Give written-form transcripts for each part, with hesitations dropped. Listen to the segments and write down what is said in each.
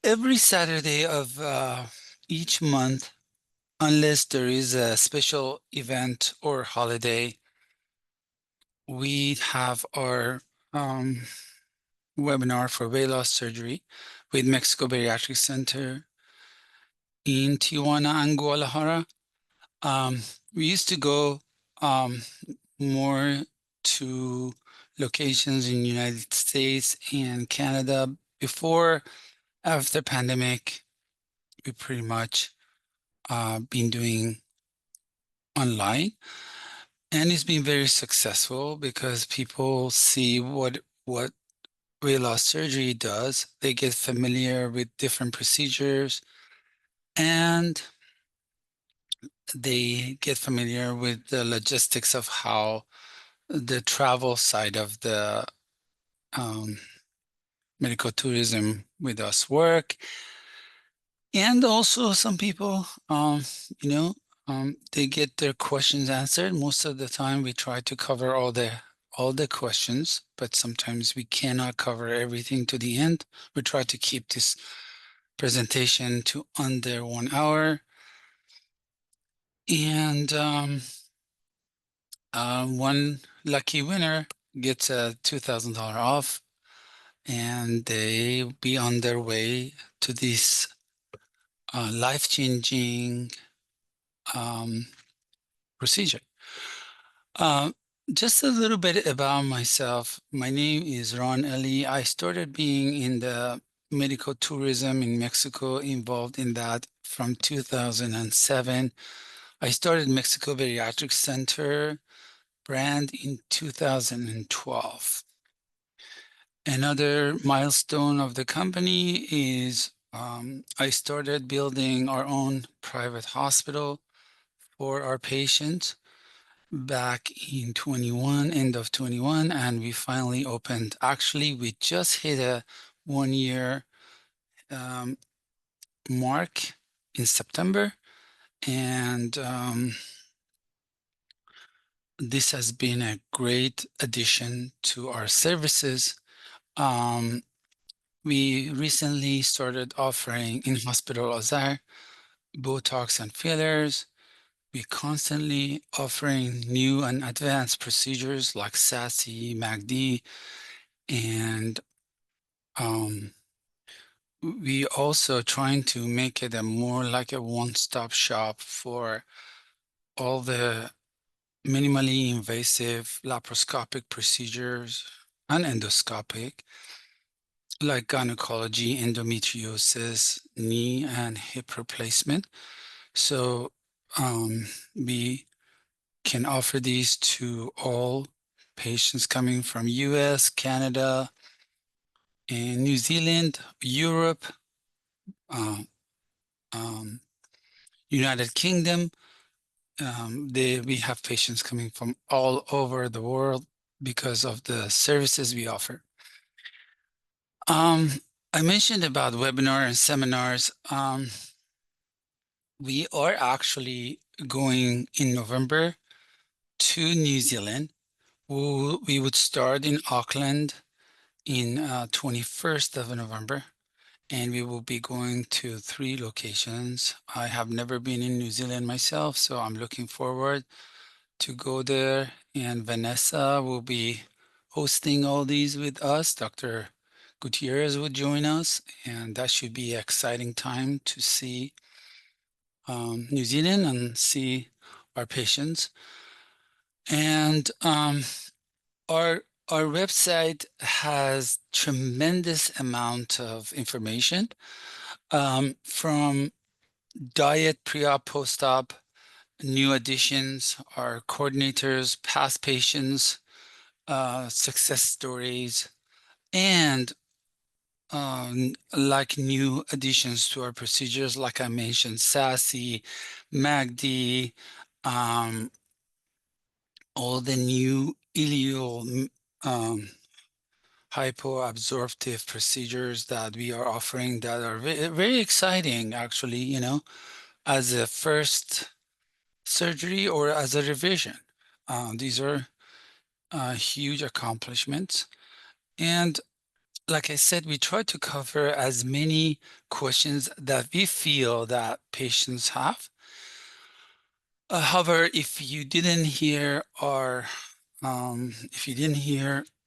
Every Saturday of each month, unless there is a special event or holiday, we have our um, webinar for weight loss surgery with Mexico Bariatric Center in Tijuana and Guadalajara. Um, we used to go um, more to locations in the United States and Canada before. After pandemic, we pretty much been doing online, and it's been very successful because people see what weight loss surgery does. They get familiar with different procedures, and they get familiar with the logistics of how the travel side of the um, medical tourism with us work. And also some people, you know, they get their questions answered. Most of the time we try to cover all the questions, but sometimes we cannot cover everything to the end. We try to keep this presentation to under 1 hour. And one lucky winner gets a $2,000 off, and they be on their way to this life-changing um, procedure. Uh, just a little bit about myself. My name is Ron Elli. I started being in the medical tourism in Mexico, involved in that from 2007. I started Mexico Bariatric Center brand in 2012. Another milestone of the company is I started building our own private hospital for our patients back in 21, end of 21, and we finally opened. Actually, we just hit a 1 year mark in September, and this has been a great addition to our services. We recently started offering in Hospital Azar Botox and fillers. We constantly offering new and advanced procedures like SASI, MACD, and we also trying to make it a more like a one-stop shop for all the minimally invasive laparoscopic procedures and endoscopic, like gynecology, endometriosis, knee and hip replacement. So we can offer these to all patients coming from US, Canada, and New Zealand, Europe, uh, um, United Kingdom. We have patients coming from all over the world because of the services we offer. I mentioned about webinar and seminars. We are actually going in November to New Zealand. We would start in Auckland in 21st of November, and we will be going to 3 locations. I have never been in New Zealand myself, so I'm looking forward to go there. And Vanessa will be hosting all these with us. Dr. Gutierrez will join us, and that should be an exciting time to see New Zealand and see our patients. And our website has tremendous amount of information, from diet pre-op, post-op, new additions, our coordinators, past patients, success stories, and like new additions to our procedures, like I mentioned, SASI, MACD, all the new ileal hypoabsorptive procedures that we are offering that are very exciting, actually, as a first surgery or as a revision. These are huge accomplishments. And like I said, we try to cover as many questions that we feel that patients have. However, if you didn't hear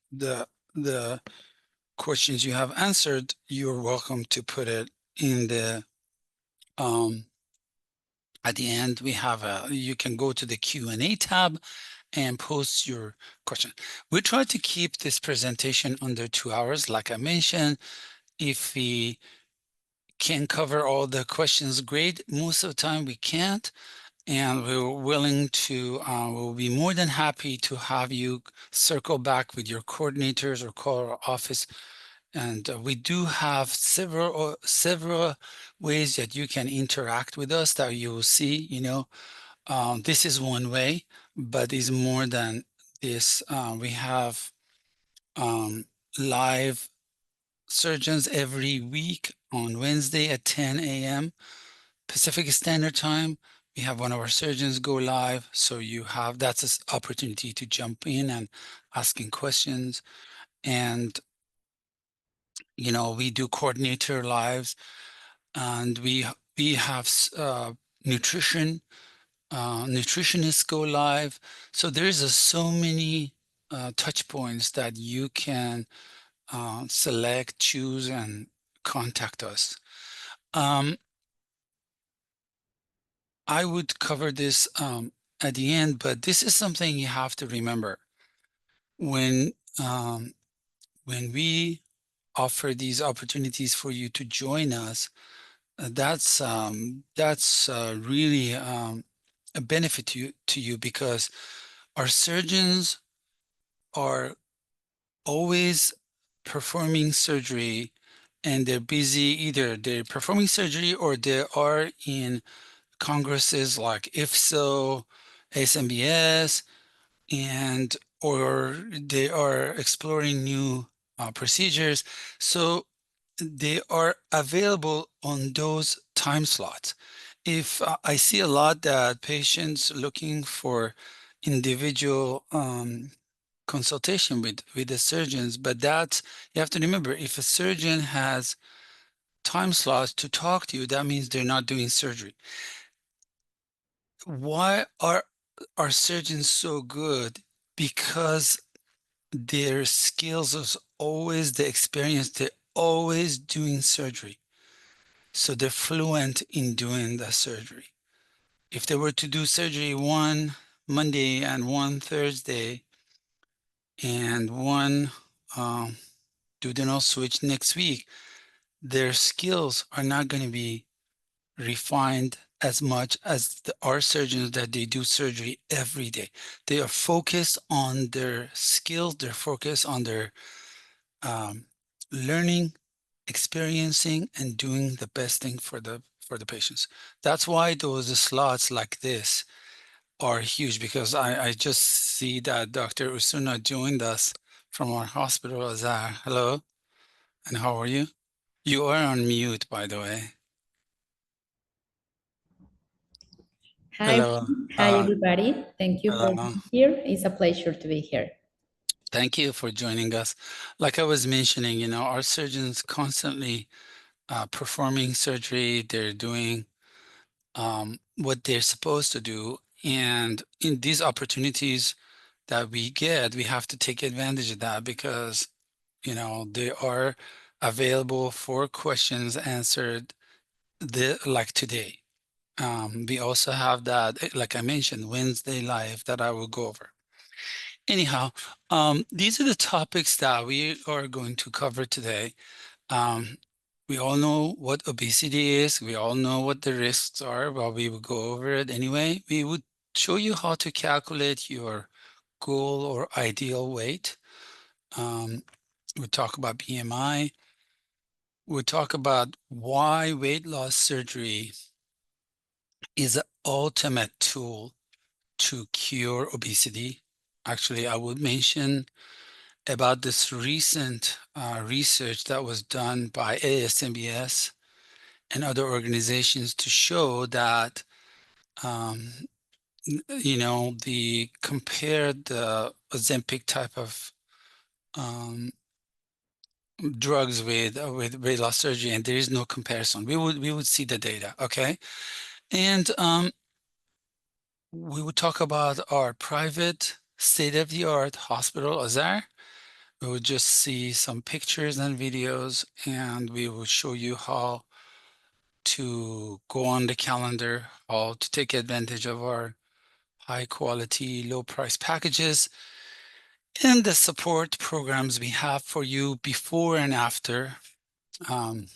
the questions you have answered, you're welcome to put it in the um, at the end. You can go to the Q&A tab and post your question. We try to keep this presentation under 2 hours. Like I mentioned, if we can cover all the questions, great. Most of the time we can't, and we'll be more than happy to have you circle back with your coordinators or call our office. And we do have several ways that you can interact with us that you will see. This is one way, but it's more than this. We have um, live surgeons every week on Wednesday at 10 a.m. Pacific Standard Time. We have one of our surgeons go live, so that's an opportunity to jump in and asking questions. And we do coordinator lives, and we have nutrition nutritionists go live. So there's so many touch points that you can select, choose, and contact us. I would cover this at the end, but this is something you have to remember when um, when we offer these opportunities for you to join us. That's really a benefit to you because our surgeons are always performing surgery, and they're busy. Either they're performing surgery or they are in congresses like IFSO, SMBS, and or they are exploring new procedures. So they are available on those time slots. If I see a lot that patients looking for individual consultation with the surgeons, but that's you have to remember, if a surgeon has time slots to talk to you, that means they're not doing surgery. Why are our surgeons so good? Because their skills is always the experience, they're always doing surgery. So they're fluent in doing the surgery. If they were to do surgery one Monday and one Thursday and one um, duodenal switch next week, their skills are not going to be refined as much as our surgeons that they do surgery every day. They are focused on their skills, they're focused on their um, learning, experiencing, and doing the best thing for the patients. That's why those slots like this are huge, because I just see that Dr. Usuna joined us from our Hospital Azar. Hello, and how are you? You are on mute, by the way. Hi, Hello. hi everybody. Thank you for Hello. being here. It's a pleasure to be here. Thank you for joining us. Like I was mentioning, our surgeons constantly performing surgery. They're doing what they're supposed to do. And in these opportunities that we get, we have to take advantage of that because, they are available for questions answered like today. We also have that, like I mentioned, Wednesday live that I will go over. Anyhow, these are the topics that we are going to cover today. Um, we all know what obesity is. We all know what the risks are, but we will go over it anyway. We would show you how to calculate your goal or ideal weight. We'll talk about BMI. We'll talk about why weight loss surgery is the ultimate tool to cure obesity. Actually, I would mention about this recent research that was done by ASMBS and other organizations to show that um, the compared the Ozempic type of drugs with weight loss surgery, and there is no comparison. We would see the data, okay? And we would talk about our private state-of-the-art Hospital Azar. We would just see some pictures and videos, and we would show you how to go on the calendar, how to take advantage of our high quality, low price packages, and the support programs we have for you before and after. And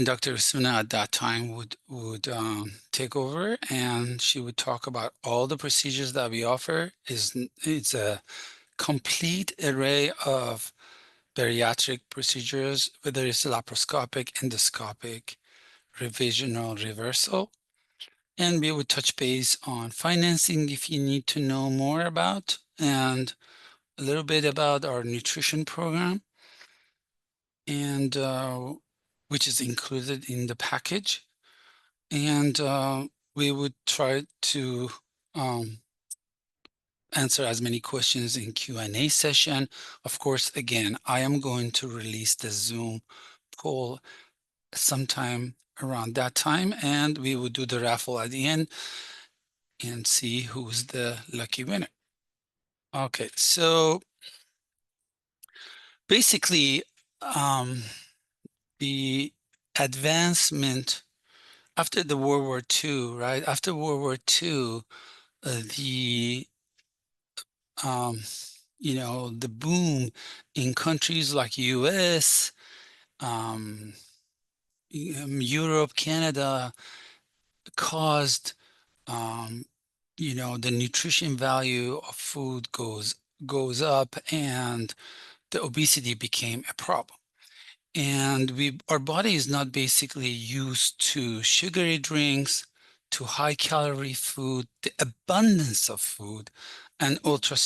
Dr. Osuna at that time would take over, and she would talk about all the procedures that we offer. It's a complete array of bariatric procedures, whether it's laparoscopic, endoscopic, revisional, reversal. And we would touch base on financing if you need to know more about, and a little bit about our nutrition program, and which is included in the package. And we would try to answer as many questions in Q&A session. Of course, again, I am going to release the Zoom poll sometime around that time, and we will do the raffle at the end and see who's the lucky winner. Okay, so basically, the advancement after the World War II, right? After World War II, the the boom in countries like US, Europe, Canada caused the nutrition value of food goes up, and the obesity became a problem. And our body is not basically used to sugary drinks, to high calorie food, the abundance of food, and ultra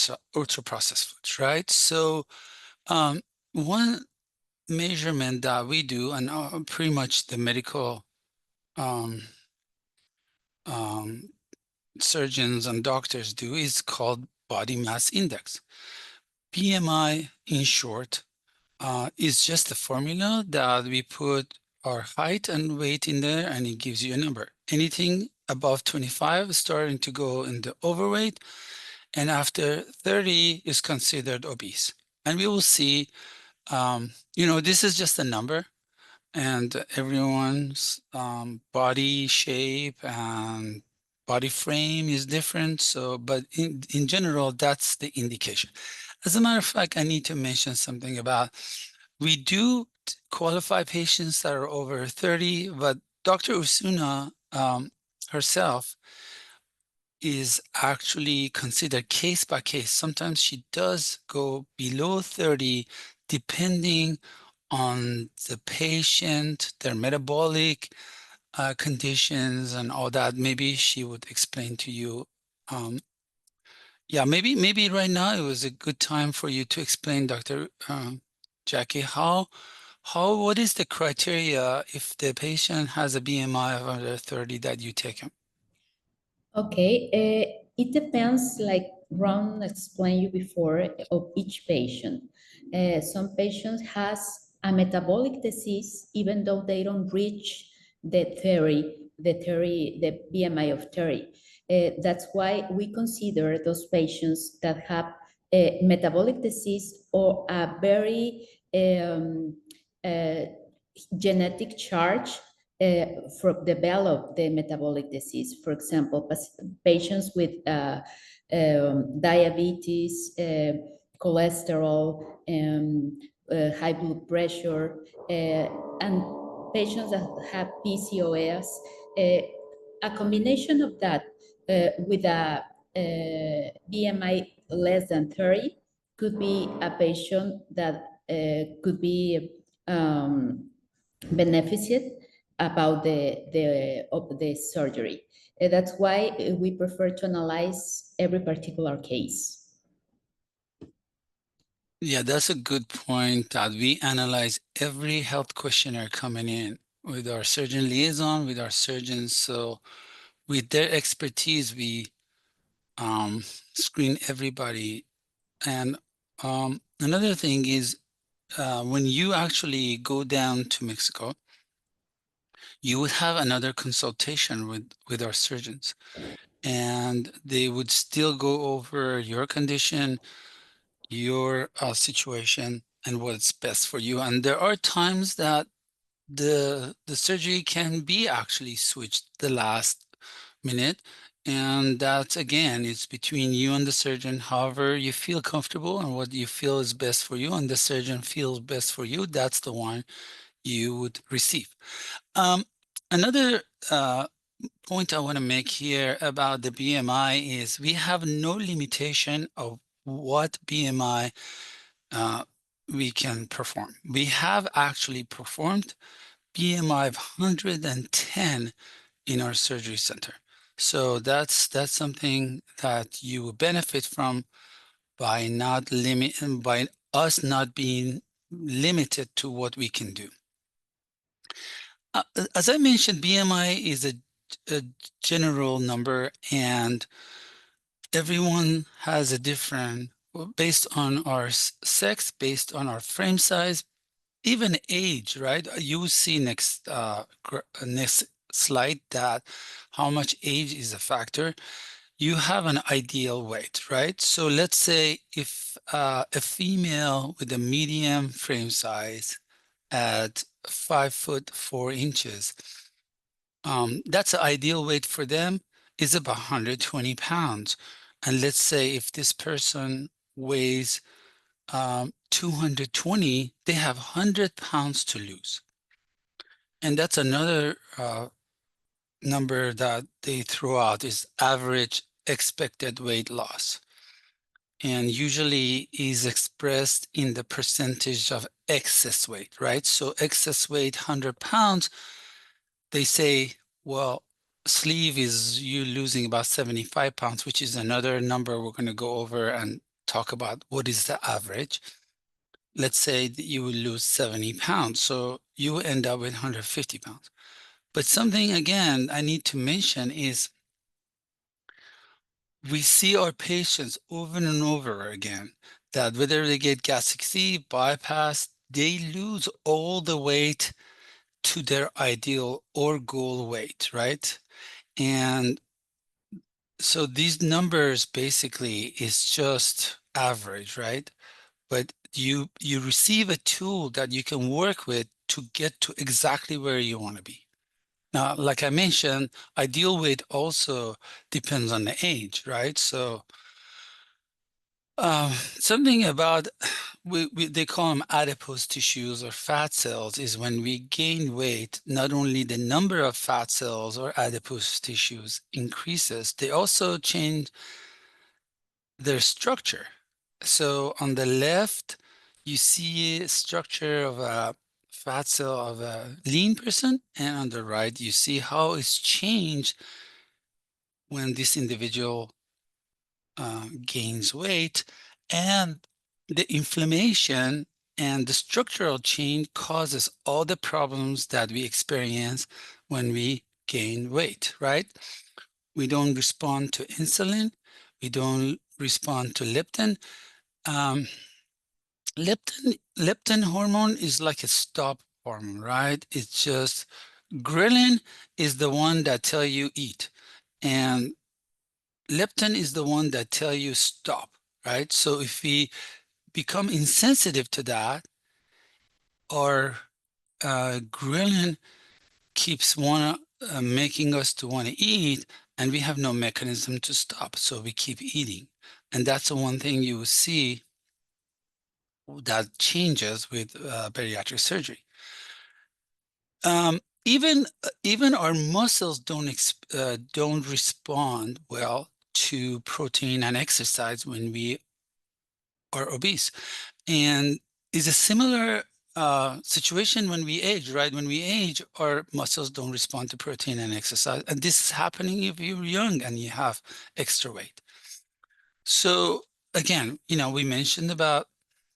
processed foods, right? So one measurement that we do, and pretty much the medical um, um, surgeons and doctors do, is called body mass index. BMI, in short, is just a formula that we put our height and weight in there, and it gives you a number. Anything above 25 is starting to go in the overweight, and after 30 is considered obese. And we will see, this is just a number, and everyone's body shape and body frame is different. So, but in general, that's the indication. As a matter of fact, I need to mention something about, we do qualify patients that are over 30, but Dr. Usuna herself is actually considered case by case. Sometimes she does go below 30, depending on the patient, their metabolic conditions and all that. Maybe she would explain to you. Yeah, maybe right now it was a good time for you to explain, Dr. Jackie, what is the criteria if the patient has a BMI of under 30 that you take him? Okay, it depends, like Ron explained you before, of each patient. Some patients has a metabolic disease, even though they don't reach the BMI of 30. That's why we consider those patients that have a metabolic disease or a very uh, genetic charge for develop the metabolic disease. For example, patients with diabetes, cholesterol, high blood pressure, and patients that have PCOS. A combination of that with a BMI less than 30 could be a patient that could be benefited about the surgery. That's why we prefer to analyze every particular case. Yeah, that's a good point, that we analyze every health questionnaire coming in with our surgeon liaison, with our surgeons. So with their expertise, we screen everybody. And another thing is, when you actually go down to Mexico, you would have another consultation with our surgeons, and they would still go over your condition, your situation, and what's best for you. And there are times that the surgery can be actually switched the last minute, and that again, it's between you and the surgeon. However you feel comfortable and what you feel is best for you and the surgeon feels best for you, that's the one you would receive. um, Another point I want to make here about the BMI is we have no limitation of what BMI uh, we can perform. We have actually performed BMI of 110 in our surgery center. So that's something that you will benefit from by by us not being limited to what we can do. As I mentioned, BMI is a general number, and everyone has a different, well, based on our sex, based on our frame size, even age, right? You will see next slide that how much age is a factor. You have an ideal weight, right? So let's say if a female with a medium frame size at 5'4" that's the ideal weight for them, is about 120 pounds. And let's say if this person weighs 220, they have 100 pounds to lose. And that's another number that they throw out, is average expected weight loss. And usually is expressed in the percentage of excess weight, right? So excess weight, 100 pounds, they say, well, sleeve is you losing about 75 pounds, which is another number we're going to go over and talk about what is the average. Let's say that you will lose 70 pounds, so you will end up with 150 pounds. But something, again, I need to mention is we see our patients over and over again that whether they get gastric sleeve, bypass, they lose all the weight to their ideal or goal weight, right? And so these numbers basically is just average, right? But you receive a tool that you can work with to get to exactly where you want to be. Now, like I mentioned, ideal weight also depends on the age, right? So something about they call them adipose tissues or fat cells is when we gain weight, not only the number of fat cells or adipose tissues increases, they also change their structure. So on the left, you see a structure of a fat cell of a lean person, and on the right, you see how it's changed when this individual gains weight, and the inflammation and the structural change causes all the problems that we experience when we gain weight, right? We don't respond to insulin. We don't respond to leptin. Um, leptin hormone is like a stop hormone, right? It's just ghrelin is the one that tell you eat, and leptin is the one that tell you stop, right? So if we become insensitive to that, or ghrelin keeps making us to want to eat, and we have no mechanism to stop, so we keep eating. And that's the one thing you will see that changes with bariatric surgery. Even our muscles don't respond well to protein and exercise when we are obese. And is a similar situation when we age, right? When we age, our muscles don't respond to protein and exercise. And this is happening if you're young and you have extra weight. So again, we mentioned about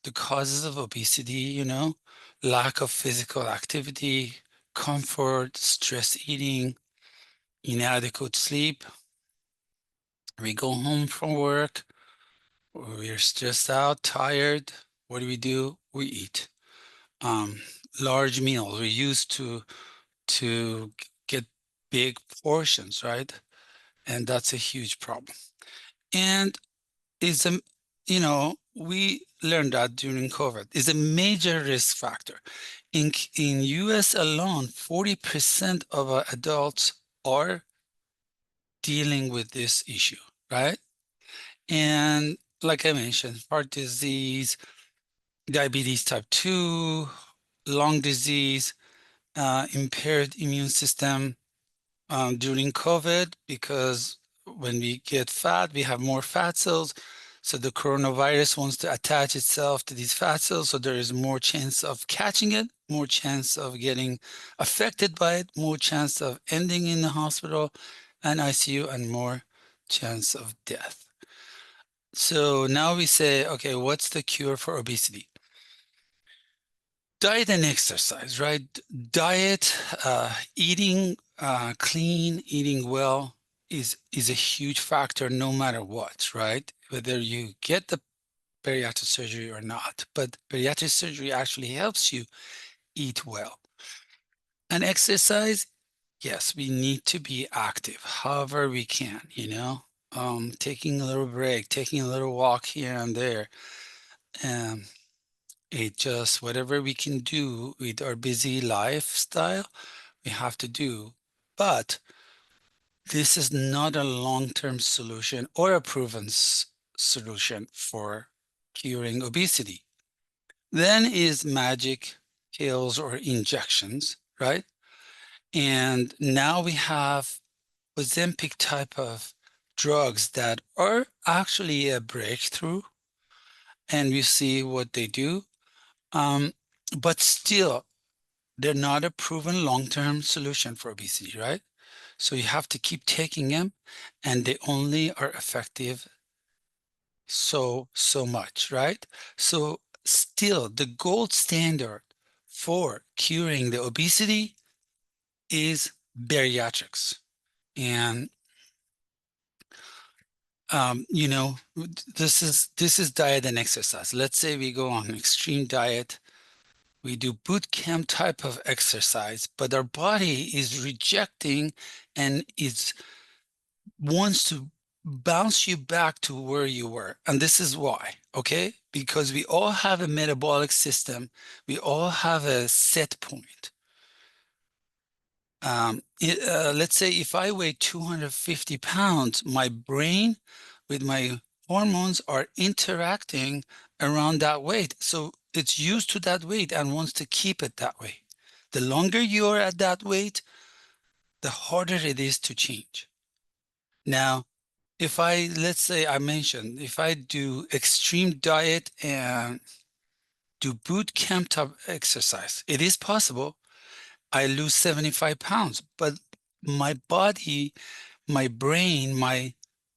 the causes of obesity, lack of physical activity, comfort, stress eating, inadequate sleep. We go home from work, we're stressed out, tired. What do? We eat. large meals. We used to get big portions, right? And that's a huge problem. And is a, we learned that during COVID is a major risk factor. In US alone, 40% of our adults are dealing with this issue, right? And like I mentioned, heart disease, diabetes type 2, lung disease, impaired immune system during COVID, because when we get fat, we have more fat cells. So the coronavirus wants to attach itself to these fat cells. So there is more chance of catching it, more chance of getting affected by it, more chance of ending in the hospital and ICU, and more chance of death. So now we say, okay, what's the cure for obesity? Diet and exercise, right? Diet, eating clean, eating well is a huge factor no matter what, right? Whether you get the bariatric surgery or not. But bariatric surgery actually helps you eat well. And exercise, yes, we need to be active however we can, taking a little break, taking a little walk here and there. Um, it just whatever we can do with our busy lifestyle, we have to do. But this is not a long-term solution or a proven solution for curing obesity. Then is magic pills or injections, right? And now we have Ozempic type of drugs that are actually a breakthrough, and we see what they do. Um, but still, they're not a proven long-term solution for obesity, right? So you have to keep taking them, and they only are effective so much, right? So still, the gold standard for curing the obesity is bariatrics. And this is diet and exercise. Let's say we go on an extreme diet, we do boot camp type of exercise, but our body is rejecting and is wants to bounce you back to where you were. And this is why, okay? Because we all have a metabolic system. We all have a set point. Let's say if I weigh 250 pounds, my brain with my hormones are interacting around that weight. So it's used to that weight and wants to keep it that way. The longer you're at that weight, the harder it is to change. Now, let's say I mentioned, if I do extreme diet and do boot camp type exercise, it is possible I lose 75 pounds, but my body, my brain, my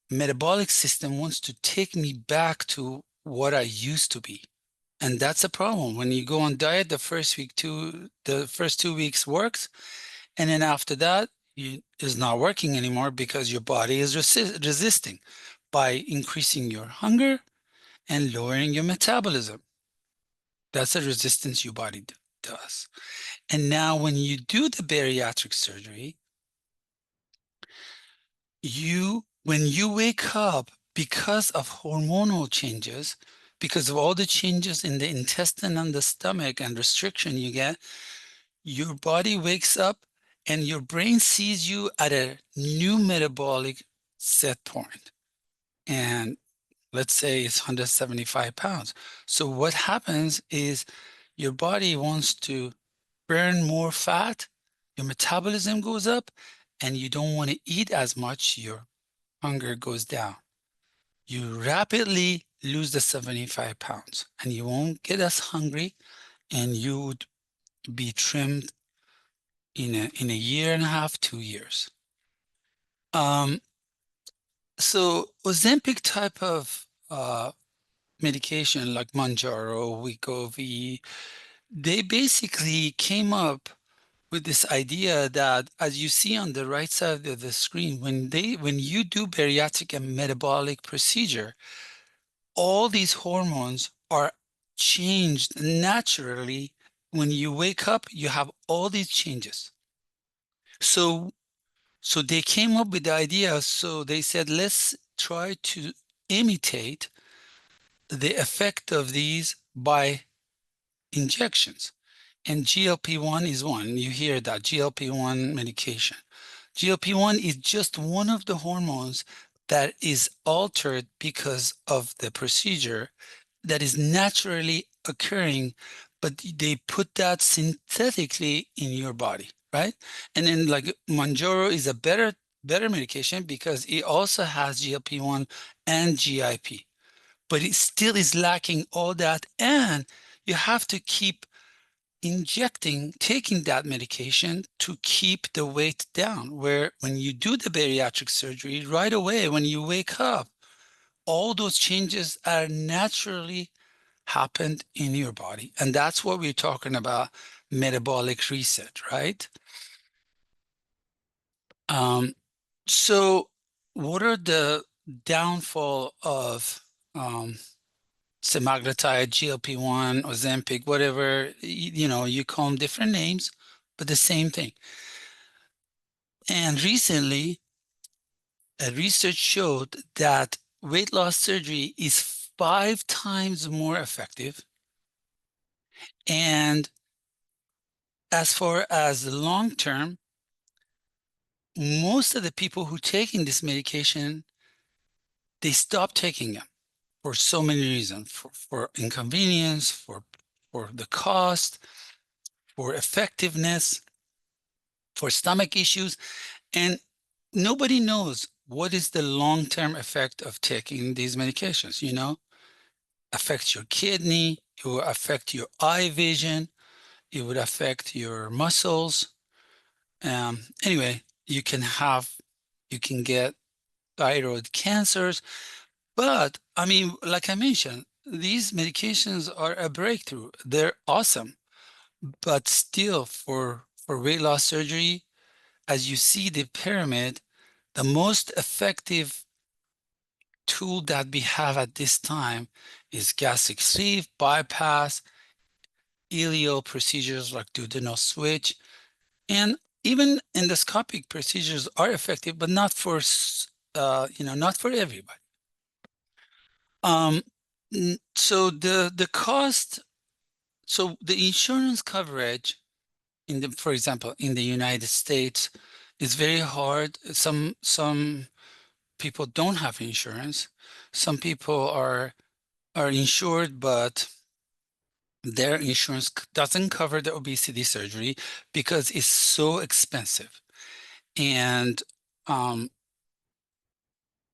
metabolic system wants to take me back to what I used to be. And that's a problem. When you go on diet, the first 2 weeks works. And then after that, is not working anymore because your body is resisting by increasing your hunger and lowering your metabolism. That's a resistance your body does. And now when you do the bariatric surgery, when you wake up, because of hormonal changes, because of all the changes in the intestine and the stomach and restriction you get, your body wakes up and your brain sees you at a new metabolic set point. And let's say it's 175 pounds. So what happens is your body wants to burn more fat, your metabolism goes up, and you don't want to eat as much, your hunger goes down. You rapidly lose the 75 pounds and you won't get as hungry, and you would be trimmed in a year and a half, 2 years. So Ozempic type of medication like Manjaro, Wegovy, they basically came up with this idea that, as you see on the right side of the screen, when you do bariatric and metabolic procedure, all these hormones are changed naturally when you wake up, you have all these changes. So they came up with the idea. So they said, let's try to imitate the effect of these by injections. And GLP-1 is one. You hear that GLP-1 medication. GLP-1 is just one of the hormones that is altered because of the procedure that is naturally occurring, but they put that synthetically in your body, right? And then like Manjaro is a better medication because it also has GLP-1 and GIP, but it still is lacking all that, and you have to keep taking that medication to keep the weight down. Where when you do the bariatric surgery, right away when you wake up, all those changes are naturally happened in your body. And that's what we're talking about, metabolic reset, right? So what are the downfall of semaglutide, GLP-1, Ozempic, whatever, you call them different names, but the same thing. And recently, a research showed that weight loss surgery is 5 times more effective. And as far as the long term, most of the people who taking this medication, they stop taking them for so many reasons, for inconvenience, for the cost, for effectiveness, for stomach issues. And nobody knows what is the long-term effect of taking these medications, affects your kidney, it will affect your eye vision, it would affect your muscles. Anyway, you can get thyroid cancers. But I mean, like I mentioned, these medications are a breakthrough. They're awesome. But still, for weight loss surgery, as you see the pyramid, the most effective tool that we have at this time is gastric sleeve, bypass, ileal procedures like duodenal switch, and even endoscopic procedures are effective, but not for not for everybody. Um, so the cost, so the insurance coverage for example, in the United States, is very hard. Some people don't have insurance. Some people are insured, but their insurance doesn't cover the obesity surgery because it's so expensive. And um,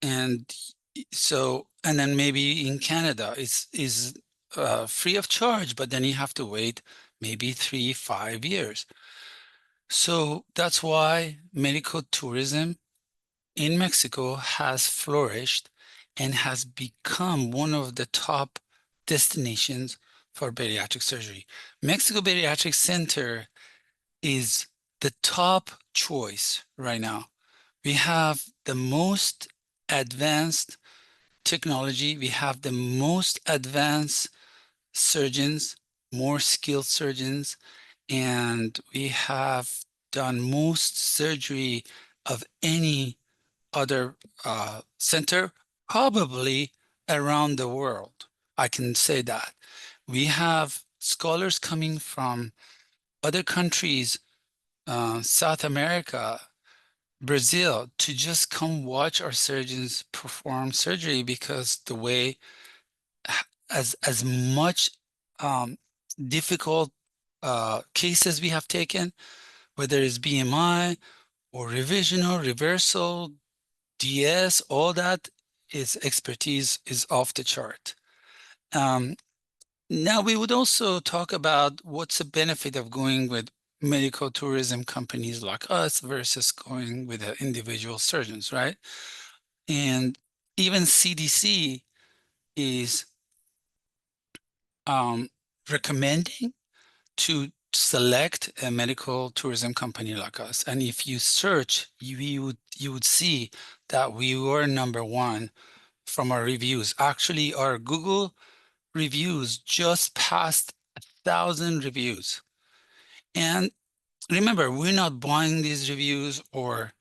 and and then maybe in Canada is free of charge, but then you have to wait maybe 3-5 years. So that's why medical tourism in Mexico has flourished and has become one of the top destinations for bariatric surgery. Mexico Bariatric Center is the top choice right now. We have the most advanced technology. We have the most advanced surgeons, more skilled surgeons, and we have done most surgery of any other center, probably around the world. I can say that. We have scholars coming from other countries, South America, Brazil, to just come watch our surgeons perform surgery because the way as much difficult cases we have taken, whether it's BMI or revisional, reversal, DS, all that is expertise is off the chart. Now we would also talk about what's the benefit of going with medical tourism companies like us versus going with the individual surgeons, right? And even CDC is recommending to select a medical tourism company like us. And if you search, you would see that we were number one from our reviews. Actually, our Google reviews just passed 1,000 reviews. And remember, we're not buying these reviews, or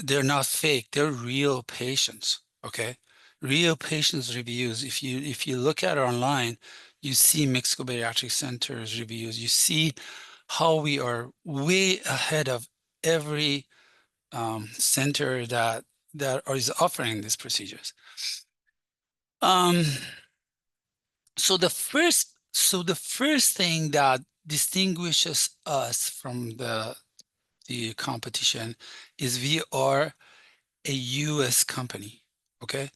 they're not fake. They're real patients, okay? Real patients reviews. If you look at it online, you see Mexico Bariatric Center's reviews. You see how we are way ahead of every center that is offering these procedures. Um, so the first thing that distinguishes us from the competition is we are a US company. Okay.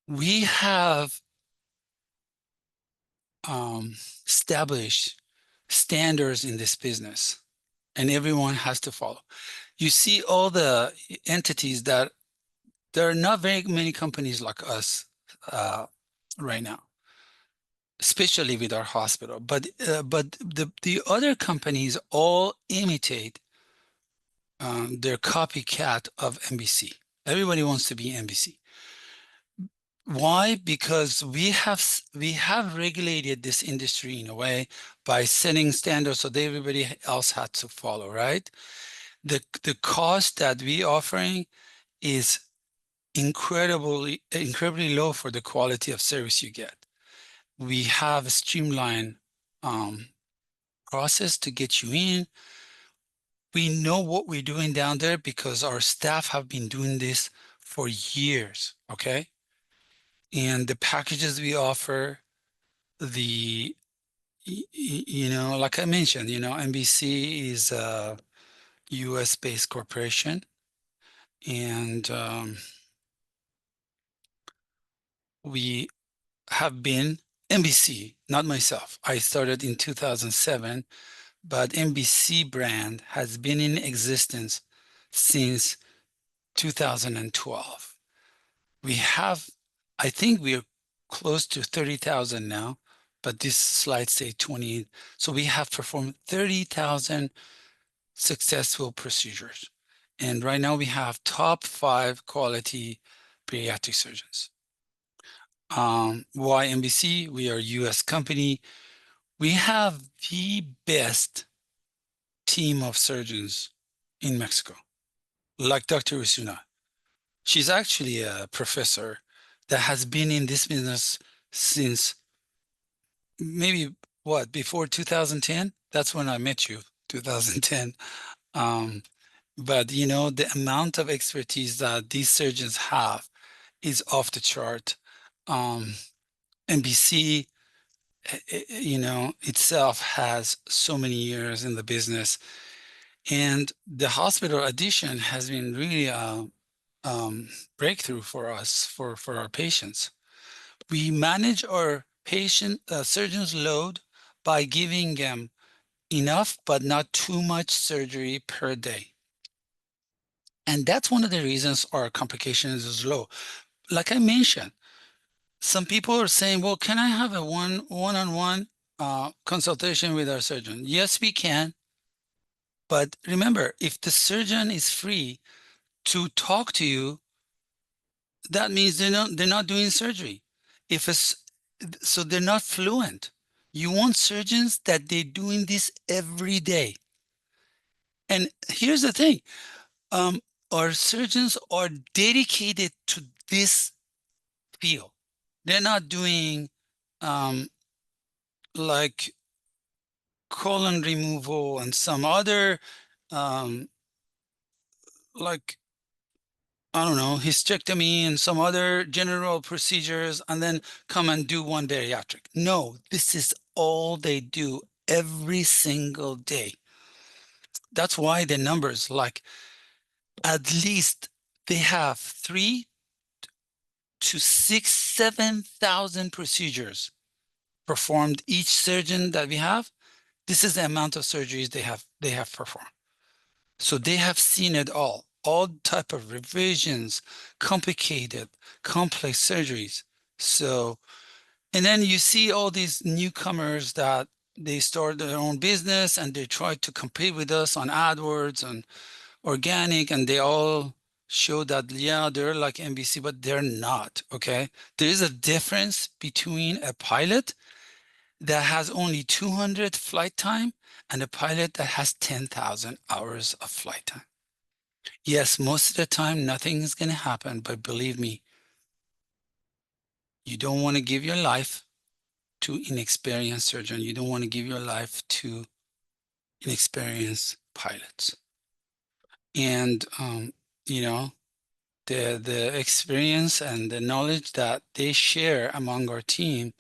We have established standards in this business, and everyone has to follow. You see all the entities that there are not very many companies like us right now, especially with our hospital. But the other companies all imitate their copycat of NBC. Everybody wants to be NBC. Why? Because we have regulated this industry in a way by setting standards so that everybody else had to follow, right? The cost that we offering is incredibly low for the quality of service you get. We have a streamlined process to get you in. We know what we're doing down there because our staff have been doing this for years, okay? And the packages we offer, the like I mentioned, NBC is a US based corporation, and we have been NBC, not myself. I started in 2007, but NBC brand has been in existence since 2012. We have, I think we're close to 30,000 now, but this slide say 20. So we have performed 30,000 successful procedures. And right now we have top 5 quality bariatric surgeons. Why NBC? We are a US company. We have the best team of surgeons in Mexico, like Dr. Osuna. She's actually a professor that has been in this business since maybe before 2010? That's when I met you, 2010. Um, but the amount of expertise that these surgeons have is off the chart. NBC, itself has so many years in the business, and the hospital addition has been really a breakthrough for us, for our patients. We manage our surgeons' load by giving them enough but not too much surgery per day. And that's one of the reasons our complications is low. Like I mentioned, some people are saying, well, can I have a one-on-one consultation with our surgeon? Yes, we can. But remember, if the surgeon is free to talk to you, that means they're not doing surgery. So they're not fluent. You want surgeons that they're doing this every day. And here's the thing, our surgeons are dedicated to this field. They're not doing like colon removal and some other like, I don't know, hysterectomy and some other general procedures, and then come and do one bariatric. No, this is all they do every single day. That's why the numbers, like, at least they have 3 to 6, 7,000 procedures performed each surgeon that we have. This is the amount of surgeries they have performed. So they have seen it all type of revisions, complicated, complex surgeries. So, and then you see all these newcomers that they start their own business and they try to compete with us on AdWords and organic, and they all show that, yeah, they're like NBC, but they're not, okay? There is a difference between a pilot that has only 200 flight time and a pilot that has 10,000 hours of flight time. Yes, most of the time nothing is going to happen, but believe me, you don't want to give your life to inexperienced surgeon. You don't want to give your life to inexperienced pilots. And you know, the experience and the knowledge that they share among our team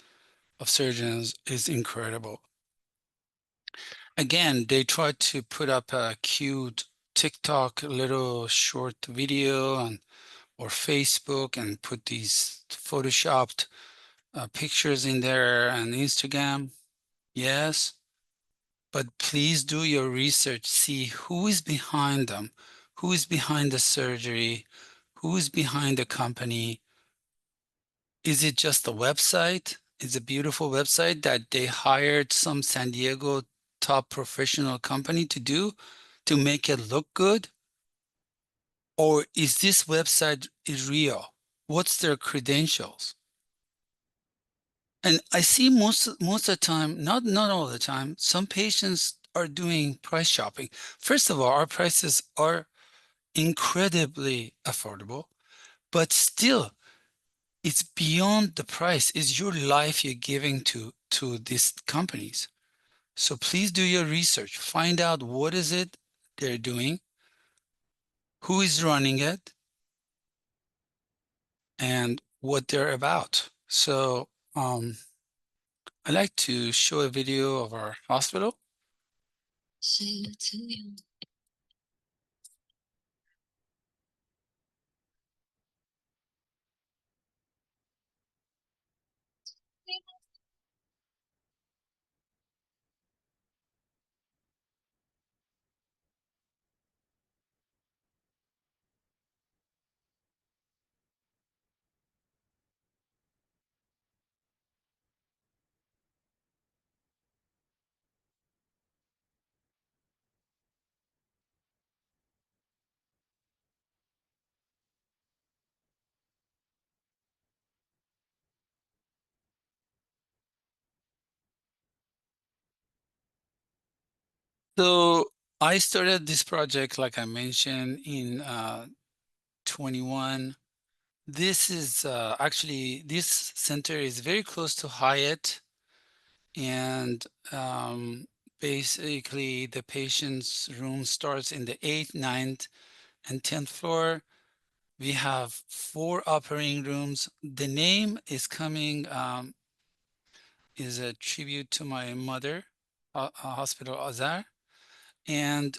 of surgeons is incredible. Again, they try to put up a cute TikTok little short video or Facebook and put these photoshopped pictures in there and Instagram. Yes, but please do your research. See who is behind them, who is behind the surgery, who is behind the company. Is it just a website? It's a beautiful website that they hired some San Diego top professional company to do to make it look good? Or is this website is real? What's their credentials? And I see most of the time, not all the time, some patients are doing price shopping. First of all, our prices are incredibly affordable, but still it's beyond the price. It's your life you're giving to these companies. So please do your research. Find out what is it they're doing, who is running it, and what they're about. So I'd like to show a video of our hospital. So I started this project, like I mentioned, in 21. This is actually, this center is very close to Hyatt, and basically the patient's room starts in the 8th, 9th, and 10th floor. We have 4 operating rooms. The name is coming, is a tribute to my mother, Hospital Azar, and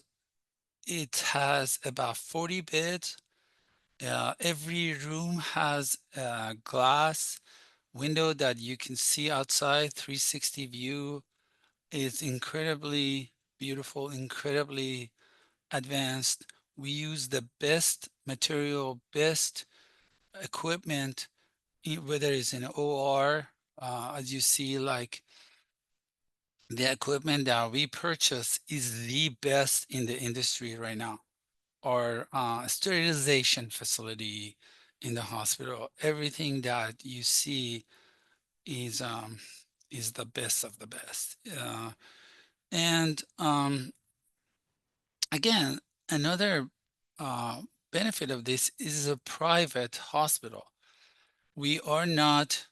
it has about 40 beds. Every room has a glass window that you can see outside, 360 view. It's incredibly beautiful, incredibly advanced. We use the best material, best equipment, whether it's in OR, as you see, like the equipment that we purchase is the best in the industry right now. Our sterilization facility in the hospital, everything that you see is the best of the best. And again, another benefit of this is a private hospital. We are not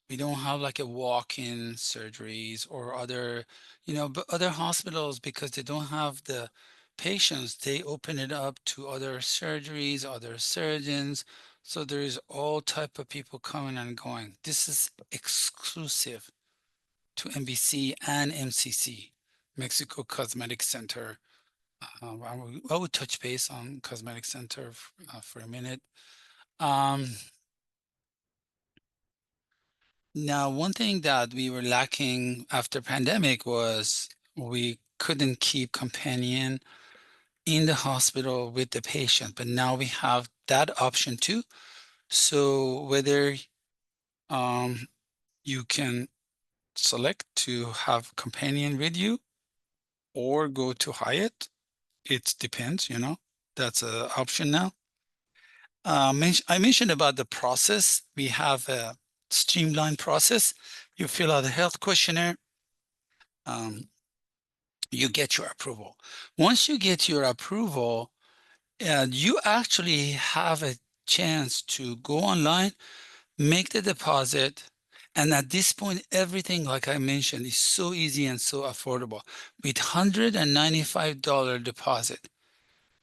we don't have like a walk-in surgeries or other, but other hospitals, because they don't have the patients, they open it up to other surgeries, other surgeons. So there is all type of people coming and going. This is exclusive to MBC and MCC, Mexico Cosmetic Center. I would touch base on Cosmetic Center for a minute. Um, Now, one thing that we were lacking after pandemic was we couldn't keep companion in the hospital with the patient, but now we have that option too. So whether um, you can select to have companion with you or go to Hyatt, it depends, that's an option now. I mentioned about the process. We have streamlined process. You fill out a health questionnaire. You get your approval. Once you get your approval, you actually have a chance to go online, make the deposit. And at this point, everything, like I mentioned, is so easy and so affordable. With $195 deposit,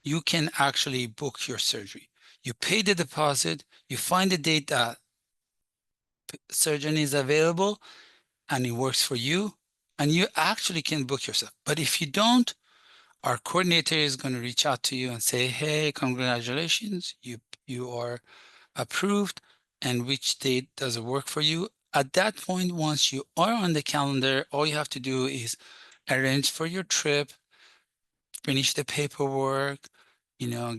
you can actually book your surgery. You pay the deposit, you find the date that surgeon is available and it works for you, and you actually can book yourself. But if you don't, our coordinator is going to reach out to you and say, hey, congratulations, you are approved, and which date does it work for you? At that point, once you are on the calendar, all you have to do is arrange for your trip, finish the paperwork,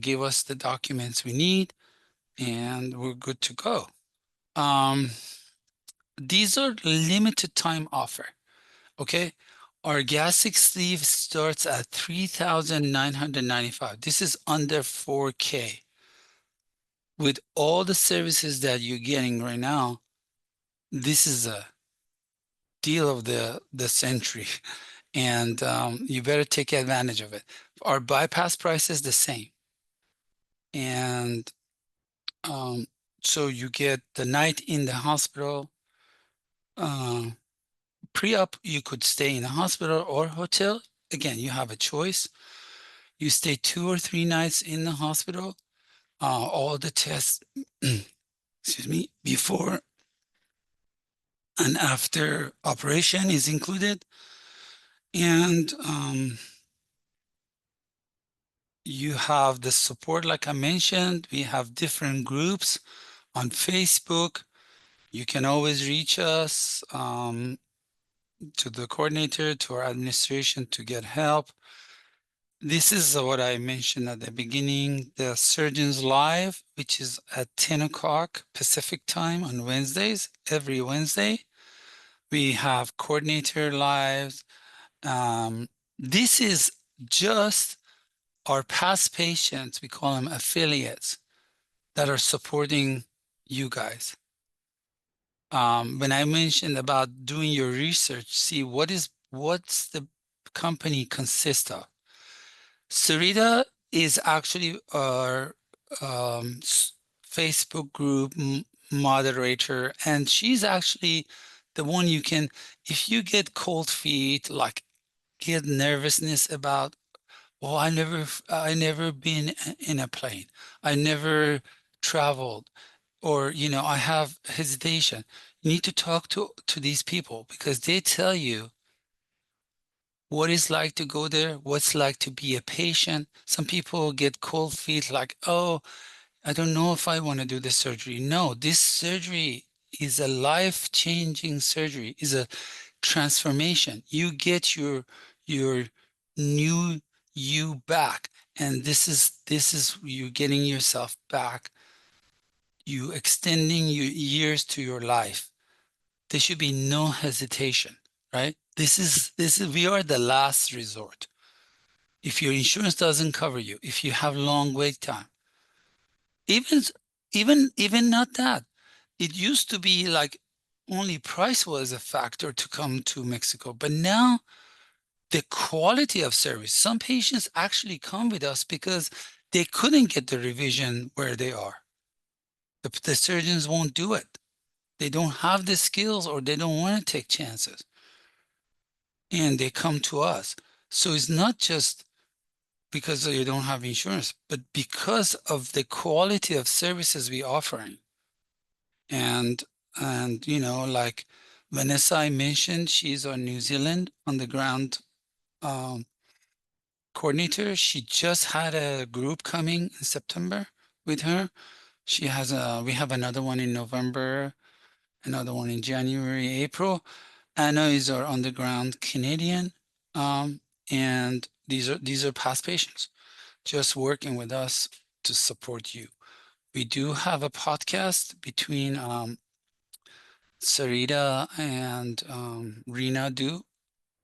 give us the documents we need, and we're good to go. These are limited time offer. Okay. Our gastric sleeve starts at 3,995. This is under 4K. With all the services that you're getting right now, this is a deal of the century, and you better take advantage of it. Our bypass price is the same, and so you get the night in the hospital. Pre-op, you could stay in a hospital or hotel. Again, you have a choice. You stay 2 or 3 nights in the hospital. All the tests, excuse me, before and after operation is included. And you have the support, like I mentioned. We have different groups on Facebook. You can always reach us, to the coordinator, to our administration, to get help. This is what I mentioned at the beginning, the Surgeons Live, which is at 10 o'clock Pacific time on Wednesdays, every Wednesday. We have coordinator lives. This is just our past patients, we call them affiliates, that are supporting you guys. When I mentioned about doing your research, see what's the company consist of. Sarita is actually our Facebook group moderator, and she's actually the one you can, if you get cold feet, like get nervousness about, oh, I never been in a plane, I never traveled, or I have hesitation. You need to talk to these people because they tell you what it's like to go there, what's like to be a patient. Some people get cold feet like, oh, I don't know if I want to do this surgery. No, this surgery is a life-changing surgery, is a transformation. You get your new you back. And this is you getting yourself back, you extending your years to your life. There should be no hesitation, right? This is we are the last resort. If your insurance doesn't cover you, if you have long wait time, even even not that. It used to be like only price was a factor to come to Mexico, but now the quality of service. Some patients actually come with us because they couldn't get the revision where they are. The surgeons won't do it. They don't have the skills or they don't want to take chances. And they come to us. So it's not just because you don't have insurance, but because of the quality of services we offering. And like Vanessa, I mentioned, she's on New Zealand on the ground coordinator. She just had a group coming in September with her. We have another one in November, another one in January, April. Anna is our underground Canadian, and these are past patients just working with us to support you. We do have a podcast between Sarita and Rina do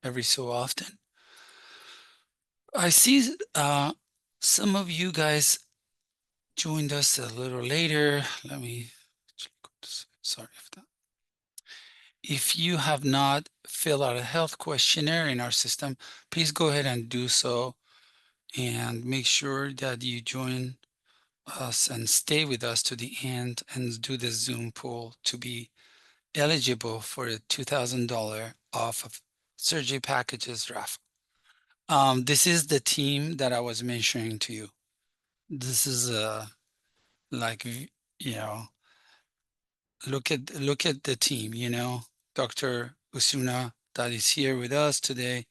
every so often. I see some of you guys joined us a little later. Let me, sorry for that. if you have not filled out a health questionnaire in our system, please go ahead and do so, and make sure that you join us and stay with us to the end and do the Zoom poll to be eligible for a $2,000 off of surgery packages raffle. This is the team that I was mentioning to you. This is like, you know, look at the team, Dr. Osuna that is here with us today,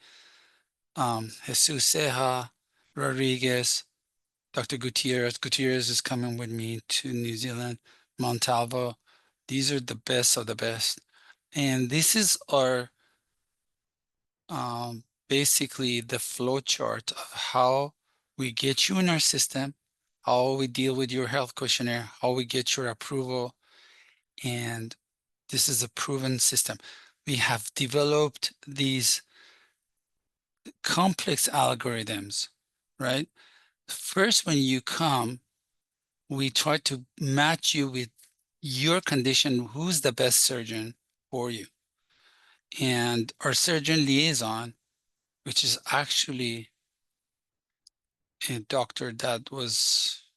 Jesus Ceja, Rodriguez, Dr. Gutierrez. Gutierrez is coming with me to New Zealand, Montalvo. These are the best of the best. And this is our basically the flow chart of how we get you in our system, how we deal with your health questionnaire, how we get your approval. And this is a proven system. We have developed these complex algorithms, right? First, when you come, we try to match you with your condition, who's the best surgeon for you. And our surgeon liaison, which is actually a doctor that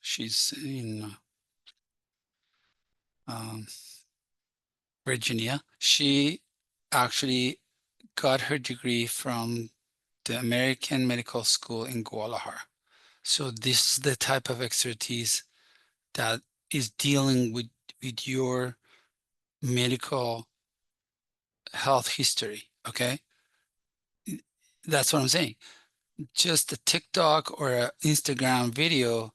she's in um, Virginia. She actually got her degree from the American Medical School in Guadalajara. So this is the type of expertise that is dealing with your medical health history, okay? That's what I'm saying. Just a TikTok or an Instagram video,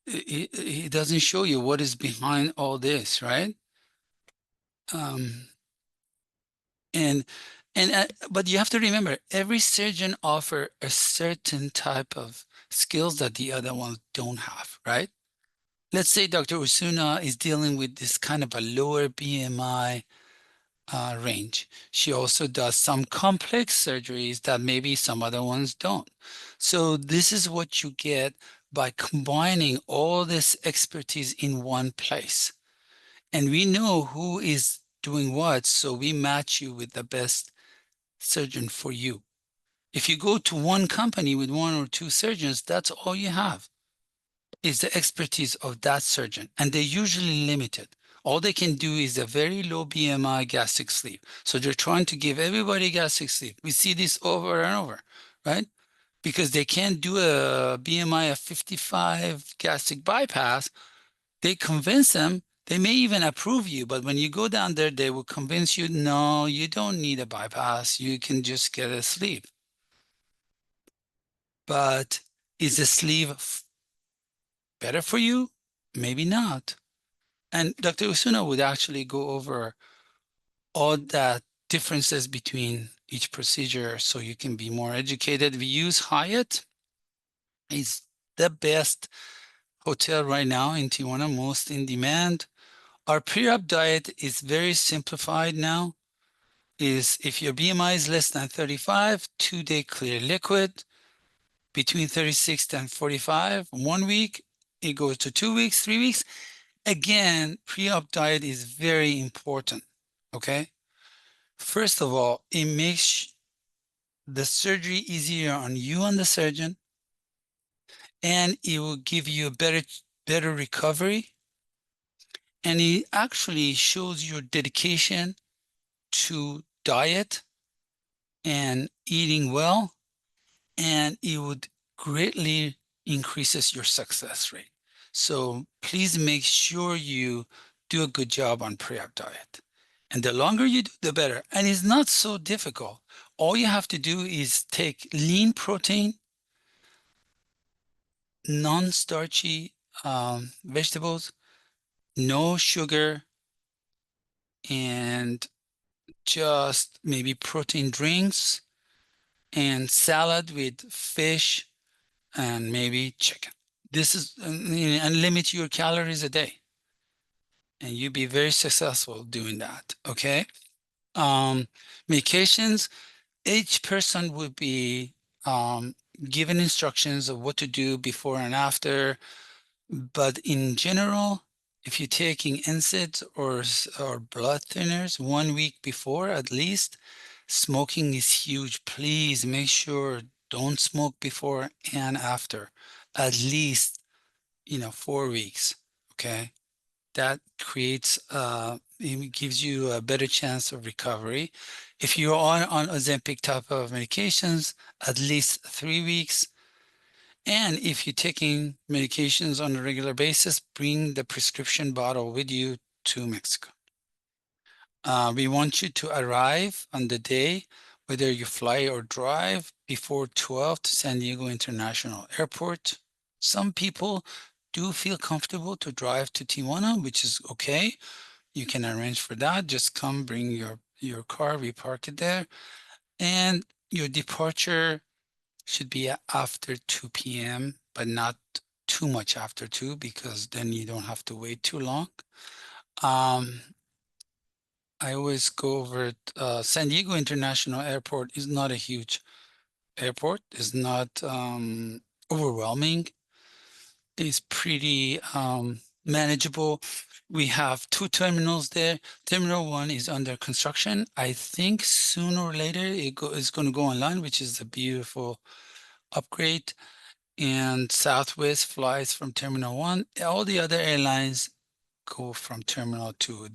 it doesn't show you what is behind all this, right? Um, and but you have to remember, every surgeon offer a certain type of skills that the other ones don't have, right? Let's say Dr. Osuna is dealing with this kind of a lower BMI range. She also does some complex surgeries that maybe some other ones don't. So this is what you get by combining all this expertise in one place. And we know who is doing what, so we match you with the best surgeon for you. If you go to one company with one or two surgeons, that's all you have is the expertise of that surgeon, and they're usually limited. All they can do is a very low BMI gastric sleeve. So they're trying to give everybody gastric sleeve. We see this over and over, right? Because they can't do a BMI of 55 gastric bypass. They convince them, they may even approve you, but when you go down there, they will convince you, no, you don't need a bypass. You can just get a sleeve. But is the sleeve better for you? Maybe not. And Dr. Usuna would actually go over all the differences between each procedure so you can be more educated. We use Hyatt. It's the best hotel right now in Tijuana, most in demand. Our pre-op diet is very simplified now. Is if your BMI is less than 35, 2-day clear liquid, between 36 and 45, 1 week, it goes to 2 weeks, 3 weeks. Again, pre-op diet is very important, okay? First of all, it makes the surgery easier on you and the surgeon, and it will give you a better recovery, and it actually shows your dedication to diet and eating well, and it would greatly increases your success rate. So please make sure you do a good job on pre-op diet. And the longer you do, the better. And it's not so difficult. All you have to do is take lean protein, non-starchy vegetables, no sugar, and just maybe protein drinks and salad with fish and maybe chicken. This is, and limit your calories a day. And you'll be very successful doing that, okay? Medications, each person would be given instructions of what to do before and after, but in general, If you're taking NSAIDs or blood thinners 1 week before at least, smoking is huge. Please make sure don't smoke before and after at least 4 weeks. Okay, that creates it gives you a better chance of recovery. If you're on Ozempic type of medications, at least 3 weeks. And if you're taking medications on a regular basis, bring the prescription bottle with you to Mexico. We want you to arrive on the day, whether you fly or drive, before 12 to San Diego International Airport. Some people do feel comfortable to drive to Tijuana, which is okay. You can arrange for that. Just come, bring your car, we park it there. And your departure should be after 2 p.m., but not too much after 2 because then you don't have to wait too long. I always go over San Diego International Airport is not a huge airport. It's not overwhelming. It's pretty manageable. We have 2 terminals there. Terminal 1 is under construction. I think sooner or later it's going to go online, which is a beautiful upgrade. And Southwest flies from Terminal 1. All the other airlines go from Terminal 2.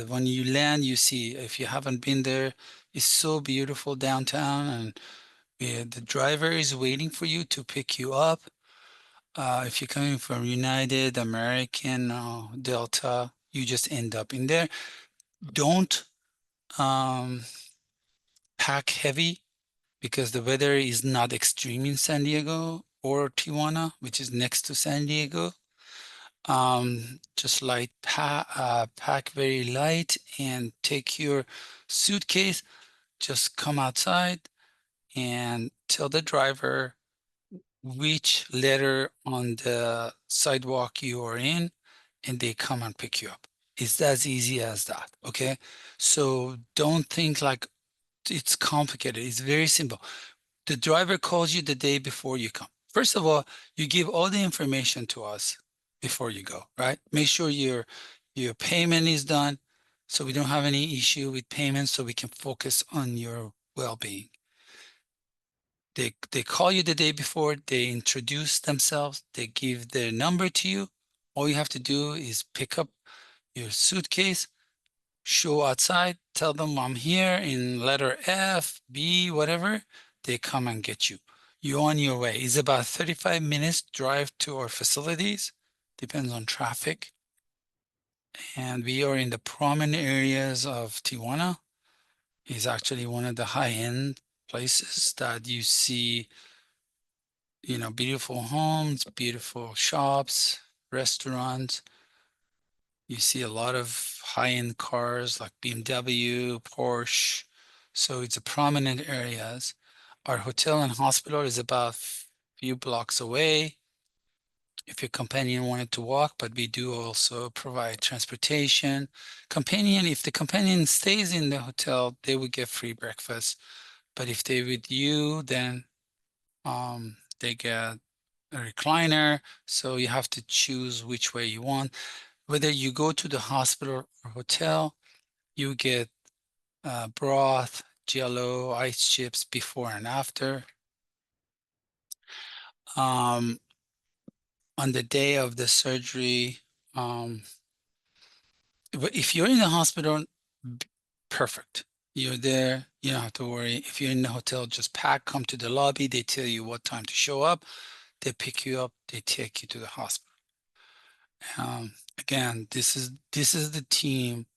When you land, you see, if you haven't been there, it's so beautiful downtown, and the driver is waiting for you to pick you up. If you're coming from United, American, Delta, you just end up in there. Don't pack heavy because the weather is not extreme in San Diego or Tijuana, which is next to San Diego. Just pack very light and take your suitcase. Just come outside and tell the driver which letter on the sidewalk you are in, and they come and pick you up. It's as easy as that. Okay. So don't think like it's complicated. It's very simple. The driver calls you the day before you come. First of all, you give all the information to us before you go, right? Make sure your payment is done so we don't have any issue with payment, so we can focus on your well-being. They call you the day before, they introduce themselves, they give their number to you. All you have to do is pick up your suitcase, show outside, tell them I'm here in letter F, B, whatever. They come and get you. You're on your way. It's about 35 minutes drive to our facilities, depends on traffic. And we are in the prominent areas of Tijuana. It's actually one of the high-end places that you see, beautiful homes, beautiful shops, restaurants. You see a lot of high-end cars like BMW, Porsche. So it's a prominent areas. Our hotel and hospital is about a few blocks away if your companion wanted to walk, but we do also provide transportation. If the companion stays in the hotel, they would get free breakfast. But if they're with you, then they get a recliner. So you have to choose which way you want. Whether you go to the hospital or hotel, you get broth, jello, ice chips before and after. On the day of the surgery, if you're in the hospital, perfect. You're there, you don't have to worry. If you're in the hotel, just pack, come to the lobby. They tell you what time to show up. They pick you up. They take you to the hospital. Again, this is the team.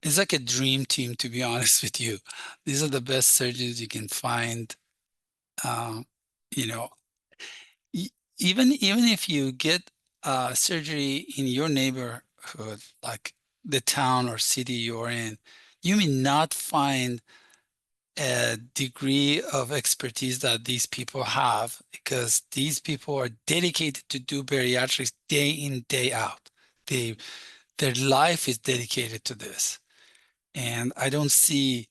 It's like a dream team, to be honest with you. These are the best surgeons you can find. You know, even if you get surgery in your neighborhood, like the town or city you're in, you may not find a degree of expertise that these people have, because these people are dedicated to do bariatrics day in, day out. Their life is dedicated to this. And I don't see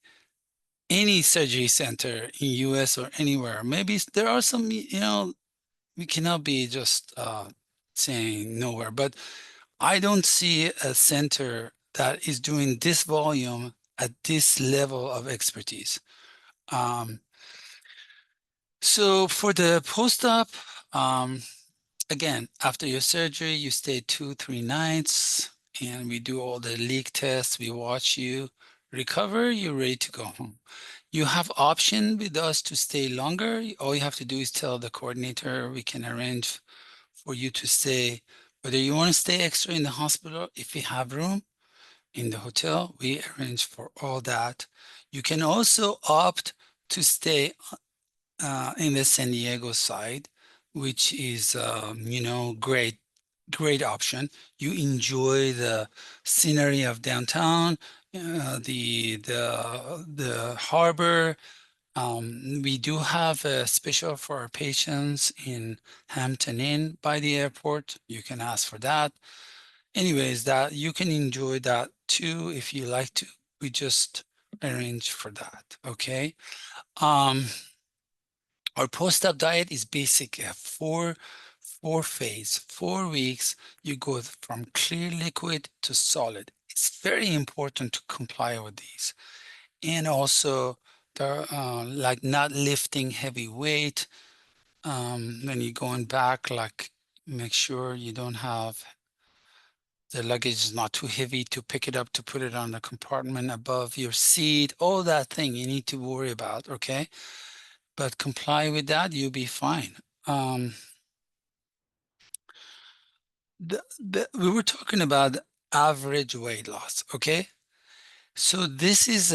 any surgery center in US or anywhere. Maybe there are some, we cannot be just saying nowhere, but I don't see a center that is doing this volume at this level of expertise. Um, so for the post-op, again, after your surgery, you stay 2-3 nights, and we do all the leak tests. We watch you recover. You're ready to go home. You have option with us to stay longer. All you have to do is tell the coordinator. We can arrange for you to stay, whether you want to stay extra in the hospital, if we have room in the hotel, we arrange for all that. You can also opt to stay in the San Diego side, which is, great option. You enjoy the scenery of downtown, the harbor. We do have a special for our patients in Hampton Inn by the airport. You can ask for that. Anyways, that you can enjoy that too if you like to. We just arrange for that. Okay. Um, our post-op diet is basic, four phase, 4 weeks. You go from clear liquid to solid. It's very important to comply with these. And also the like not lifting heavy weight. When you're going back, like make sure you don't have the luggage is not too heavy to pick it up to put it on the compartment above your seat. All that thing you need to worry about, okay? But comply with that, you'll be fine. Um, we were talking about average weight loss, okay? So this is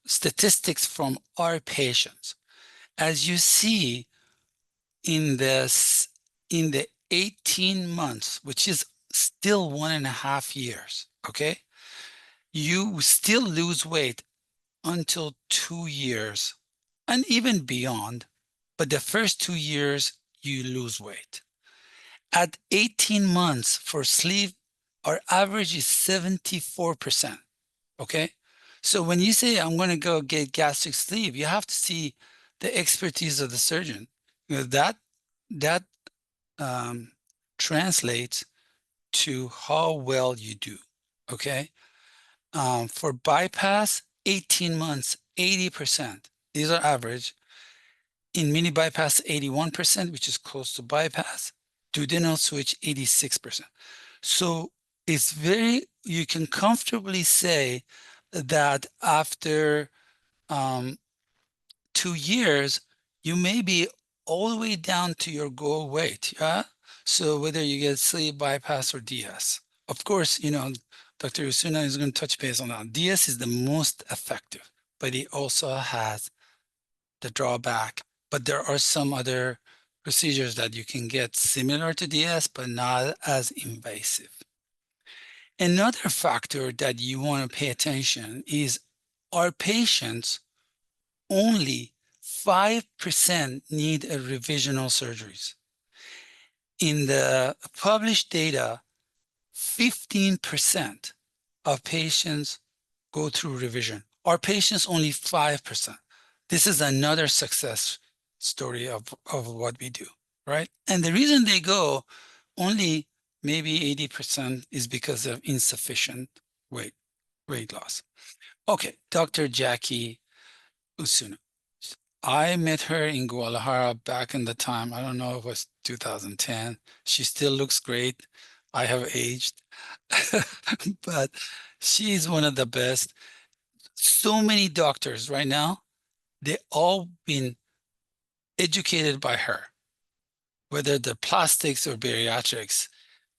statistics from our patients. As you see in this in the 18 months, which is still 1.5 years, okay? You still lose weight until 2 years and even beyond, but the first 2 years you lose weight. At 18 months for sleep, our average is 74%. Okay. So when you say, I'm going to go get gastric sleeve, you have to see the expertise of the surgeon. That um, translates to how well you do. Okay. For bypass, 18 months, 80%. These are average. In mini bypass, 81%, which is close to bypass. Duodenal switch, 86%. So you can comfortably say that after 2 years, you may be all the way down to your goal weight. Yeah. So whether you get sleeve bypass or DS, of course, Dr. Osuna is going to touch base on that. DS is the most effective, but it also has the drawback. But there are some other procedures that you can get similar to DS, but not as invasive. Another factor that you want to pay attention is our patients only 5% need a revisional surgeries. In the published data, 15% of patients go through revision. Our patients only 5%. This is another success story of what we do, right? And the reason they go only maybe 80% is because of insufficient weight loss. Okay, Dr. Jackie Usuna. I met her in Guadalajara back in the time. I don't know if it was 2010. She still looks great. I have aged, but she's one of the best. So many doctors right now, they all been educated by her, whether the plastics or bariatrics.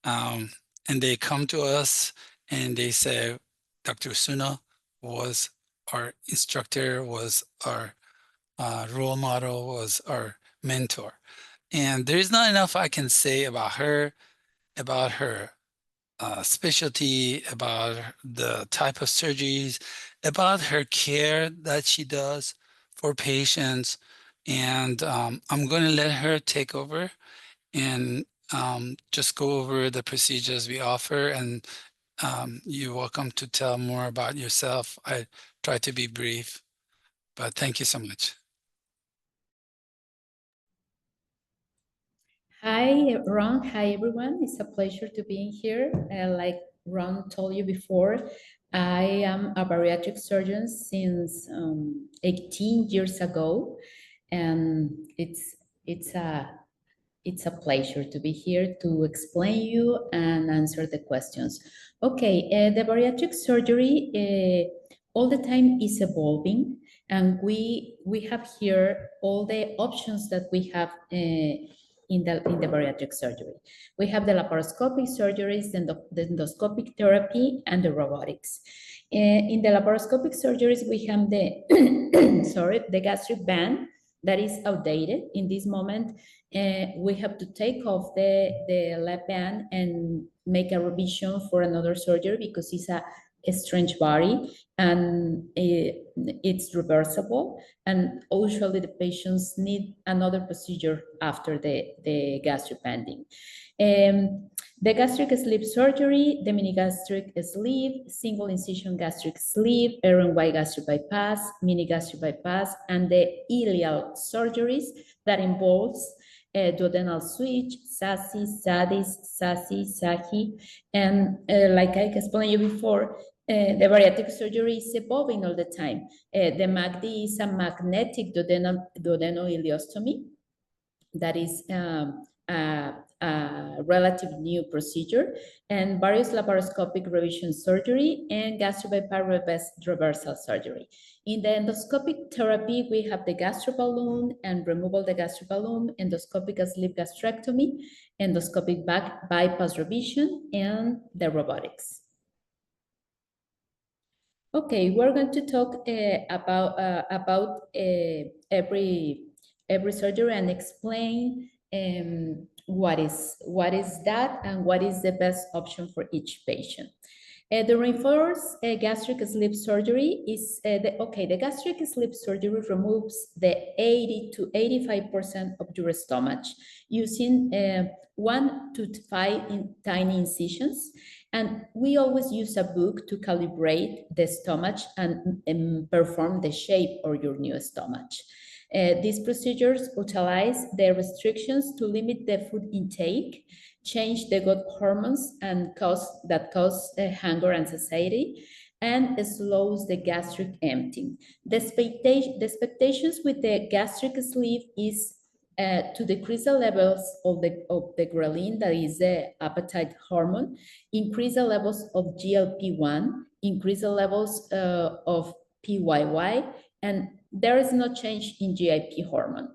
Um, and they come to us and they say, Dr. Suna was our instructor, was our role model, was our mentor. And there's not enough I can say about her specialty, about the type of surgeries, about her care that she does for patients. And I'm going to let her take over and just go over the procedures we offer. And you're welcome to tell more about yourself. I try to be brief, but thank you so much. Hi, Ron. Hi, everyone. It's a pleasure to be here. Like Ron told you before, I am a bariatric surgeon since 18 years ago, and it's a it's a pleasure to be here to explain you and answer the questions. Okay, the bariatric surgery all the time is evolving, and we have here all the options that we have in the bariatric surgery. We have the laparoscopic surgeries, the endoscopic therapy, and the robotics. In the laparoscopic surgeries, we have the sorry, the gastric band that is outdated in this moment. We have to take off the lap band and make a revision for another surgery because it's a strange body, and it's reversible, and usually the patients need another procedure after the gastric banding. The gastric sleeve surgery, the mini gastric sleeve, single incision gastric sleeve, RNY gastric bypass, mini gastric bypass, and the ileal surgeries that involves duodenal switch, SASI, SADIS, SASI, SAHI, and like I explained you before, the bariatric surgery is evolving all the time. The MACD is a magnetic duodenal ileostomy that is a relative new procedure, and various laparoscopic revision surgery and gastric bypass reversal surgery. In the endoscopic therapy, we have the gastric balloon and removal of the gastric balloon, endoscopic sleeve gastrectomy, endoscopic bypass revision, and the robotics. Okay, we're going to talk about every surgery and explain what is that and what is the best option for each patient. The reinforced gastric sleeve surgery is the gastric sleeve surgery removes the 80 to 85% of your stomach using 1 to 5 tiny incisions. And we always use a book to calibrate the stomach and perform the shape of your new stomach. These procedures utilize the restrictions to limit the food intake, change the gut hormones and cause hunger and satiety, and slows the gastric emptying. The expectations with the gastric sleeve is to decrease the levels of the ghrelin, that is the appetite hormone, increase the levels of GLP-1, increase the levels of PYY, and there is no change in GIP hormone.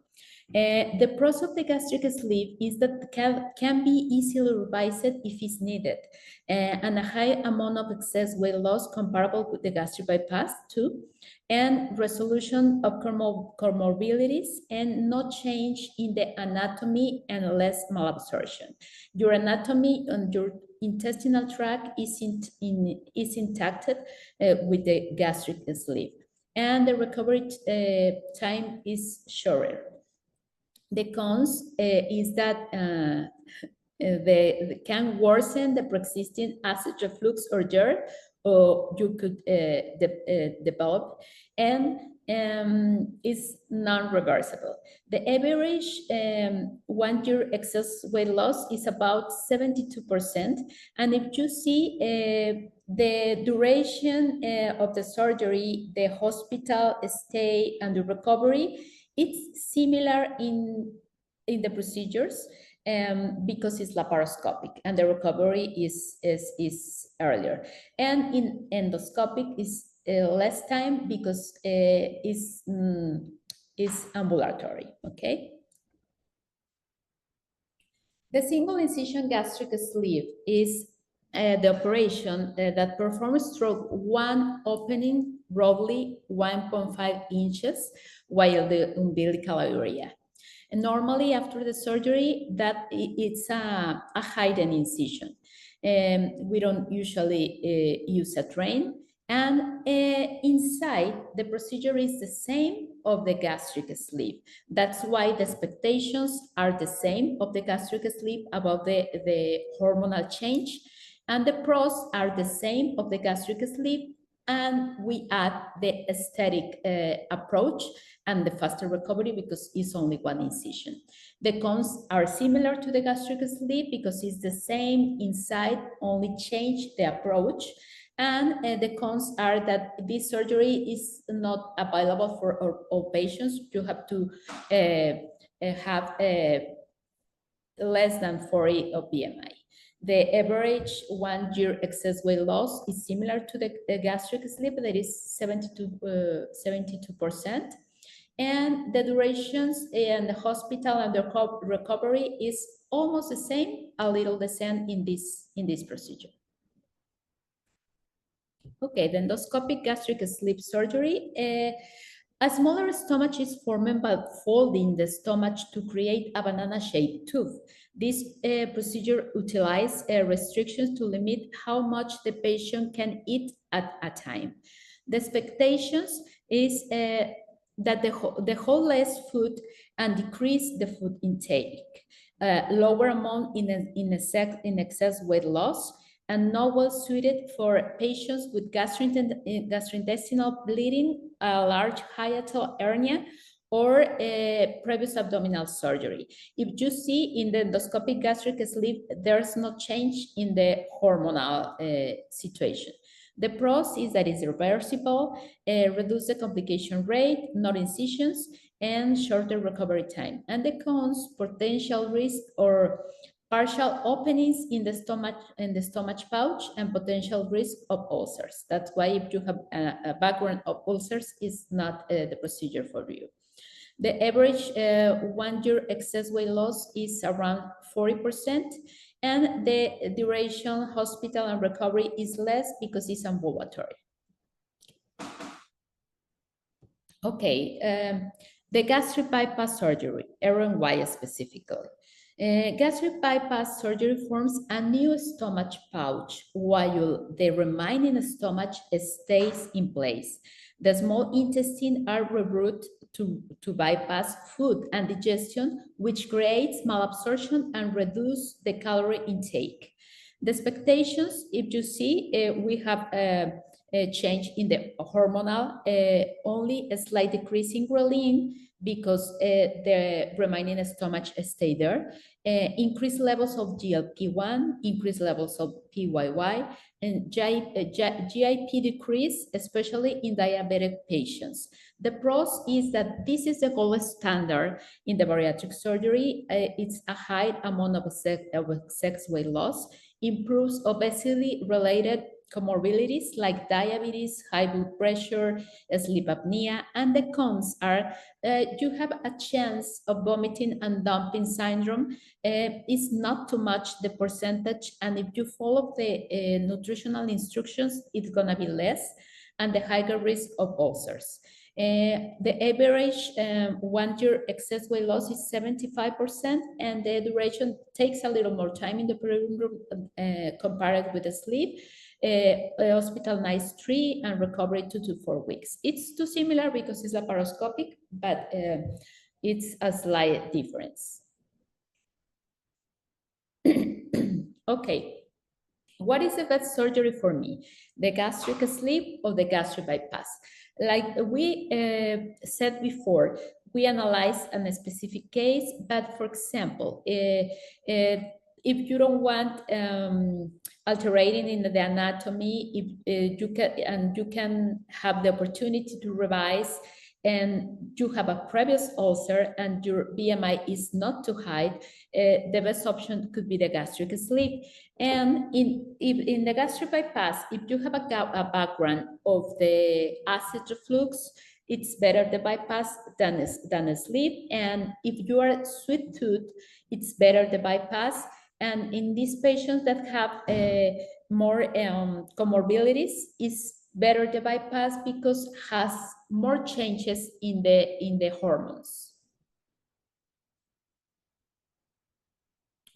The pros of the gastric sleeve is that can be easily revised if it's needed, and a high amount of excess weight loss comparable with the gastric bypass too, and resolution of comorbidities and no change in the anatomy and less malabsorption. Your anatomy and your intestinal tract is intact with the gastric sleeve, and the recovery time is shorter. The cons is that they can worsen the pre-existing acid reflux or GERD, or you could develop, and is non-reversible. The average 1 year excess weight loss is about 72%. And if you see the duration of the surgery, the hospital stay, and the recovery, it's similar in the procedures because it's laparoscopic and the recovery is earlier. And in endoscopic is less time because it's ambulatory, okay? The single incision gastric sleeve is the operation that performs stroke one opening roughly 1.5 inches while the umbilical area. And normally after the surgery, that it's a hidden incision. We don't usually use a drain. And inside, the procedure is the same of the gastric sleeve. That's why the expectations are the same of the gastric sleeve about the hormonal change. And the pros are the same of the gastric sleeve and we add the aesthetic approach and the faster recovery because it's only one incision. The cons are similar to the gastric sleeve because it's the same inside, only change the approach. And the cons are that this surgery is not available for all patients. You have to have less than 40 of BMI. The average 1 year excess weight loss is similar to the gastric sleeve, that is 72%. And the durations in the hospital and the recovery is almost the same, a little the same in this procedure. Okay, the endoscopic gastric sleeve surgery. A smaller stomach is formed by folding the stomach to create a banana-shaped tooth. This procedure utilizes restrictions to limit how much the patient can eat at a time. The expectations is that the hold less food and decrease the food intake, lower amount in excess weight loss, and not well suited for patients with gastrointestinal bleeding, a large hiatal hernia, or a previous abdominal surgery. If you see in the endoscopic gastric sleeve, there's no change in the hormonal situation. The pros is that it's reversible, reduce the complication rate, not incisions, and shorter recovery time. And the cons, potential risk or partial openings in the stomach pouch, and potential risk of ulcers. That's why if you have a background of ulcers, is not the procedure for you. The average 1 year excess weight loss is around 40%, and the duration hospital and recovery is less because it's ambulatory. Okay, the gastric bypass surgery, RNY specifically. Gastric bypass surgery forms a new stomach pouch while the remaining stomach stays in place. The small intestine are rerouted to bypass food and digestion, which creates malabsorption and reduce the calorie intake. The expectations, if you see, we have a change in the hormonal, only a slight decrease in ghrelin because the remaining stomach stay there. Increased levels of GLP-1, increased levels of PYY, and GIP decrease, especially in diabetic patients. The pros is that this is the gold standard in the bariatric surgery. It's a high amount of excess weight loss, improves obesity-related comorbidities like diabetes, high blood pressure, sleep apnea, and the cons are you have a chance of vomiting and dumping syndrome. It's not too much the percentage, and if you follow the nutritional instructions, it's gonna be less, and the higher risk of ulcers. The average 1 year excess weight loss is 75%, and the duration takes a little more time in the operating room compared with the sleep. Hospitalized 3 and recovery 2 to 4 weeks. It's too similar because it's laparoscopic, but it's a slight difference. Okay, what is the best surgery for me? The gastric sleeve or the gastric bypass? Like we said before, we analyze a specific case, but for example, if you don't want altering in the anatomy, if you can have the opportunity to revise, and you have a previous ulcer and your BMI is not too high, the best option could be the gastric sleeve. And in the gastric bypass, if you have a background of the acid reflux, it's better the bypass than a sleeve. And if you are sweet tooth, it's better the bypass. And in these patients that have more comorbidities, it's better the bypass because has more changes in the hormones.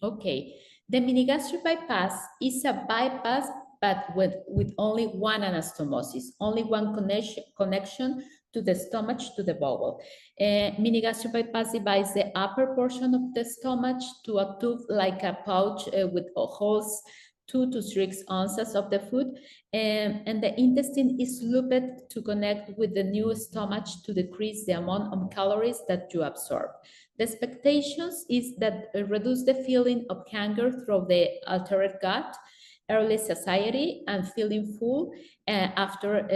Okay, the mini-gastric bypass is a bypass, but with only one anastomosis, only one connection to the stomach, to the bowel. Mini-gastric bypass divides the upper portion of the stomach to a tube like a pouch with holes 2 to 6 ounces of the food, and the intestine is looped to connect with the new stomach to decrease the amount of calories that you absorb. The expectations is that reduce the feeling of hunger through the altered gut, early satiety, and feeling full after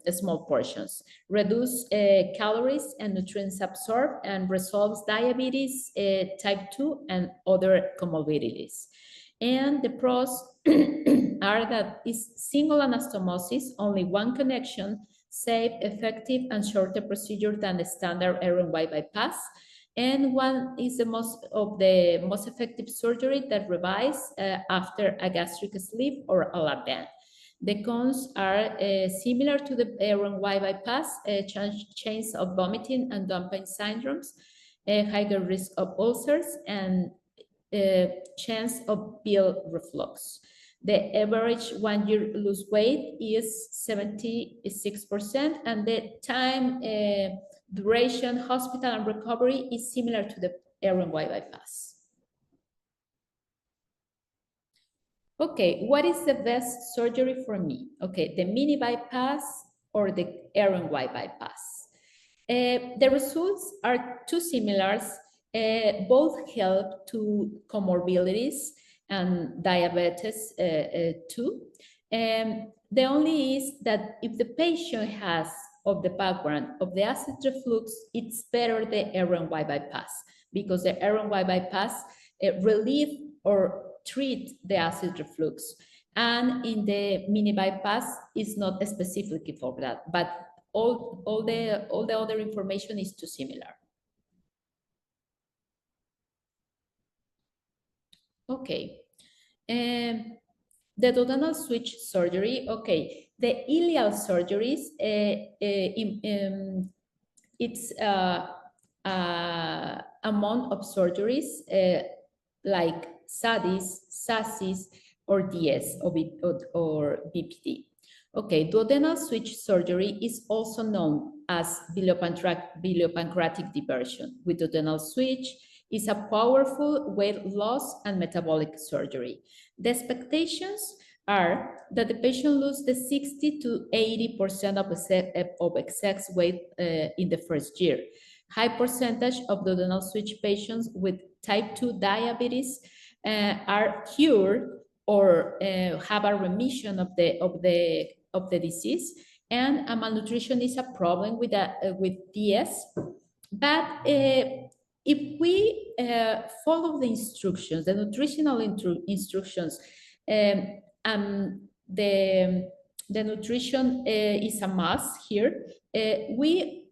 small portions. Reduce calories and nutrients absorbed and resolves diabetes type 2 and other comorbidities. And the pros are that it's single anastomosis, only one connection, safe, effective, and shorter procedure than the standard Aaron-White bypass. And one is the most effective surgery that revives after a gastric sleeve or a lap band. The cons are similar to the Aaron-White bypass, chance of vomiting and dumping syndromes, higher risk of ulcers, and chance of bile reflux. The average 1 year lose weight is 76%, and the time duration, hospital, and recovery is similar to the Aaron-White bypass. Okay, what is the best surgery for me? Okay, the mini bypass or the Aaron-White bypass. The results are too similar. Both help to comorbidities and diabetes too. The only is that if the patient has of the background of the acid reflux, it's better the Aaron-White bypass, because the Aaron-White bypass relieve or treat the acid reflux. And in the mini bypass is not specifically for that, but all the other information is too similar. Okay. The duodenal switch surgery. Okay. The ileal surgeries, it's amount of surgeries like SADIS, SASIS, or DS or BPD. Okay, duodenal switch surgery is also known as biliopancreatic diversion with duodenal switch. Is a powerful weight loss and metabolic surgery. The expectations are that the patient lose the 60 to 80% of excess weight in the first year. High percentage of duodenal switch patients with type 2 diabetes are cured or have a remission of the disease, and malnutrition is a problem with DS. But if we follow the instructions, the nutritional instructions, the nutrition is a must here, we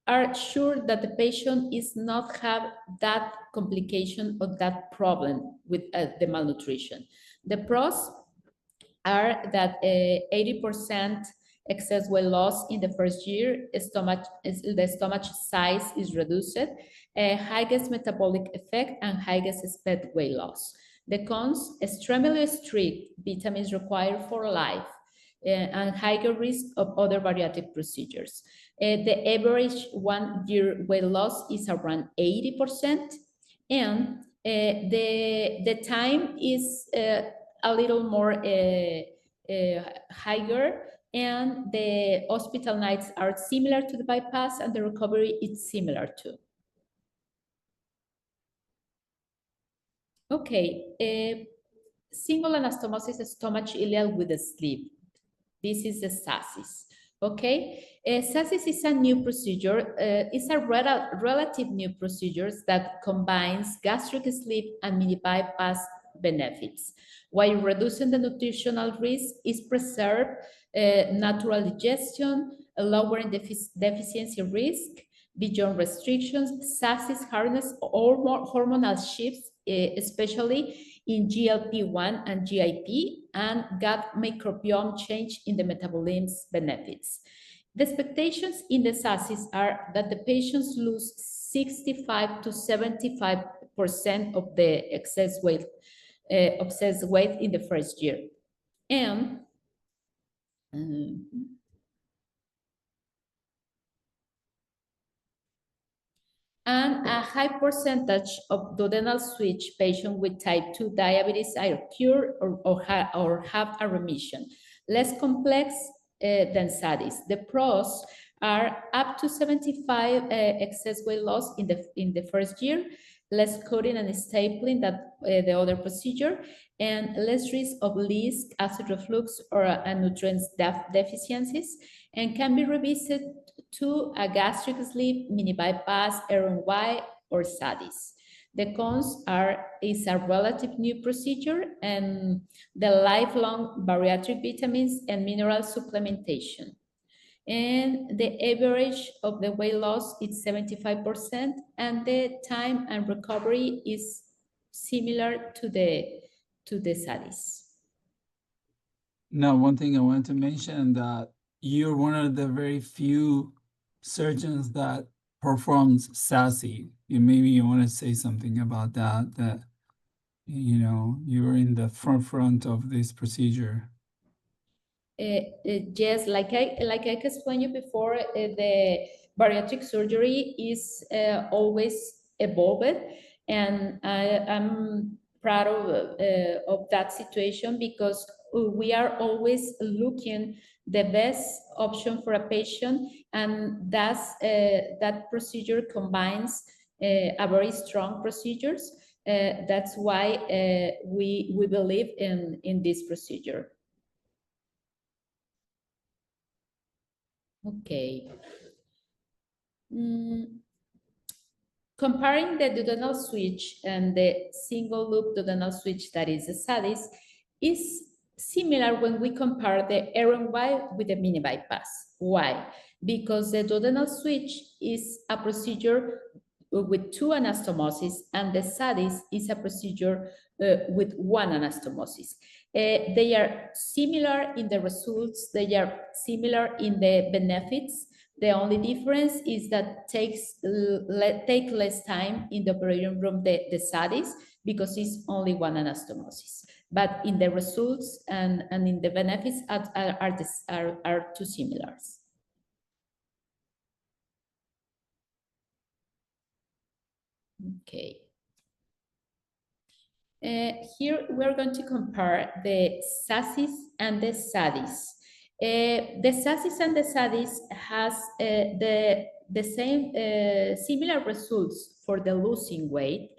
are sure that the patient is not have that complication or that problem with the malnutrition. The pros are that 80% excess weight loss in the first year, the stomach size is reduced, highest metabolic effect, and highest speed weight loss. The cons, extremely strict vitamins required for life, and higher risk of other bariatric procedures. The average 1 year weight loss is around 80%, and the time is a little more higher, and the hospital nights are similar to the bypass, and the recovery is similar too. Okay, single anastomosis stomach ileal with a sleeve. This is the SASIS. Okay, SASIS is a new procedure. It's a relative new procedure that combines gastric sleeve and mini bypass benefits, while reducing the nutritional risk is preserved natural digestion, lowering deficiency risk, beyond restrictions. SASIS harness all hormonal shifts, especially in GLP-1 and GIP, and gut microbiome change in the metabolism benefits. The expectations in the SASIS are that the patients lose 65 to 75% of the excess weight in the first year. And And a high percentage of duodenal switch patients with type 2 diabetes are cured or have a remission. Less complex than SADIs. The pros are up to 75 excess weight loss in the first year, less coding and stapling than the other procedure, and less risk of leak, acid reflux, or nutrients deficiencies, and can be revisited to a gastric sleeve, mini bypass, RNY, or SADIs. The cons is a relative new procedure and the lifelong bariatric vitamins and mineral supplementation. And the average of the weight loss is 75%, and the time and recovery is similar to the SADIs. Now, one thing I want to mention that you're one of the very few surgeons that performs SASI. Maybe you want to say something about that, that, you know, you're in the front of this procedure. Yes, like I explained you before, the bariatric surgery is always evolved, and I'm proud of that situation because we are always looking the best option for a patient, and that procedure combines a very strong procedures. That's why we believe in this procedure. Okay. Comparing the duodenal switch and the single loop duodenal switch that is the SADIS is similar when we compare the RNY with the mini bypass. Why? Because the duodenal switch is a procedure with two anastomosis, and the SADIS is a procedure with one anastomosis. They are similar in the results, they are similar in the benefits. The only difference is that take less time in the operating room, the SADIS, because it's only one anastomosis. But in the results and in the benefits are too similar. Okay. Here we're going to compare the SASIs and the SADIs. The SASIs and the SADIs has the same similar results for the losing weight.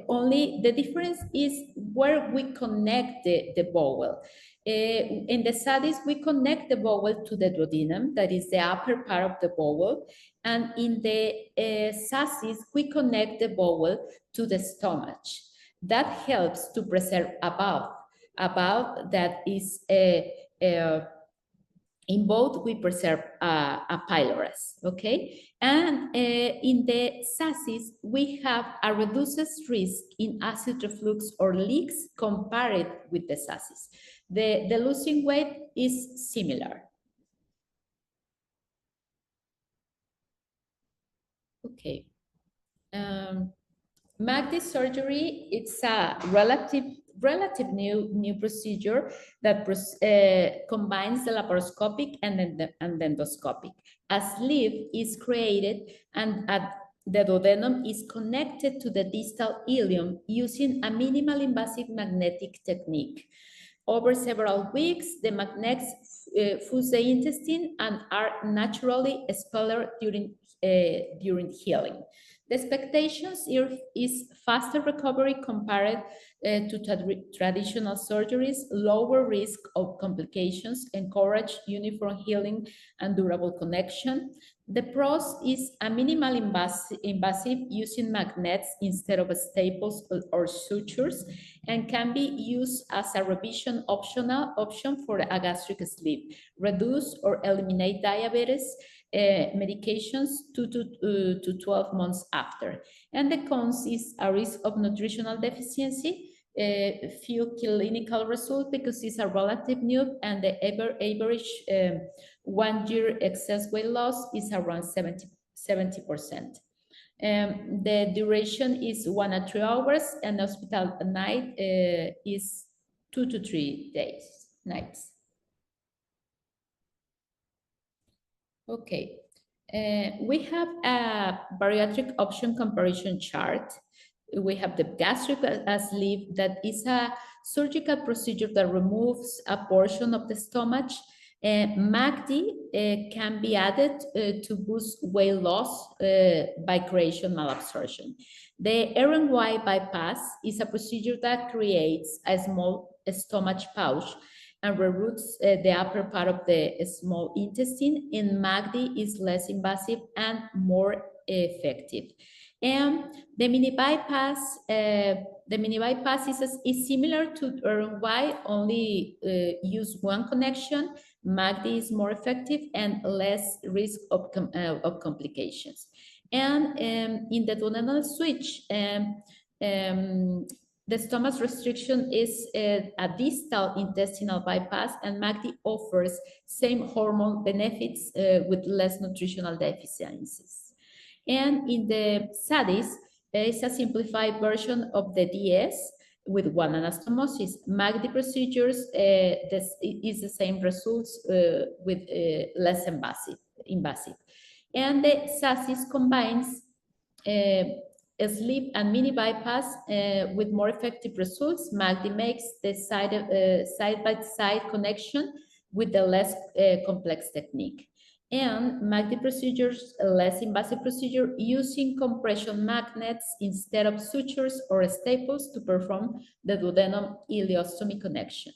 Only the difference is where we connect the bowel. In the SADIs, we connect the bowel to the duodenum, that is the upper part of the bowel. And in the SASIs, we connect the bowel to the stomach. That helps to preserve a valve that is in both we preserve a pylorus, okay? And in the SASIs, we have a reduced risk in acid reflux or leaks compared with the SASIs. The losing weight is similar. Okay. MACD surgery, it's a relative new procedure that combines the laparoscopic and the endoscopic. A sleeve is created and the duodenum is connected to the distal ileum using a minimal invasive magnetic technique. Over several weeks, the magnets fuse the intestine and are naturally expelled during healing. The expectations is faster recovery compared to traditional surgeries, lower risk of complications, encourage uniform healing and durable connection. The pros is a minimal invasive using magnets instead of staples or sutures, and can be used as a revision option for a gastric sleeve, reduce or eliminate diabetes medications 2 to 12 months after. And the cons is a risk of nutritional deficiency, few clinical results because it's a relative new, and the average 1 year excess weight loss is around 70%. The duration is 1 to 3 hours, and hospital night is 2 to 3 nights. Okay, We have a bariatric option comparison chart. We have the gastric sleeve, that is a surgical procedure that removes a portion of the stomach. MACD can be added to boost weight loss by creation malabsorption. The RNY bypass is a procedure that creates a small stomach pouch and reroutes the upper part of the small intestine, and MACD is less invasive and more effective. And the mini bypass is similar to RNY, only use one connection. MACD is more effective and less risk of complications. And in the duodenal switch, the stomach restriction is a distal intestinal bypass, and MACD offers same hormone benefits with less nutritional deficiencies. And in the SADIS, it's a simplified version of the DS with one anastomosis. MACD procedures is the same results with less invasive. And the SASIS combines sleeve and mini bypass with more effective results. MACD makes the side-by-side connection with the less complex technique. And MACD procedures, a less invasive procedure using compression magnets instead of sutures or staples to perform the duodenal ileostomy connection.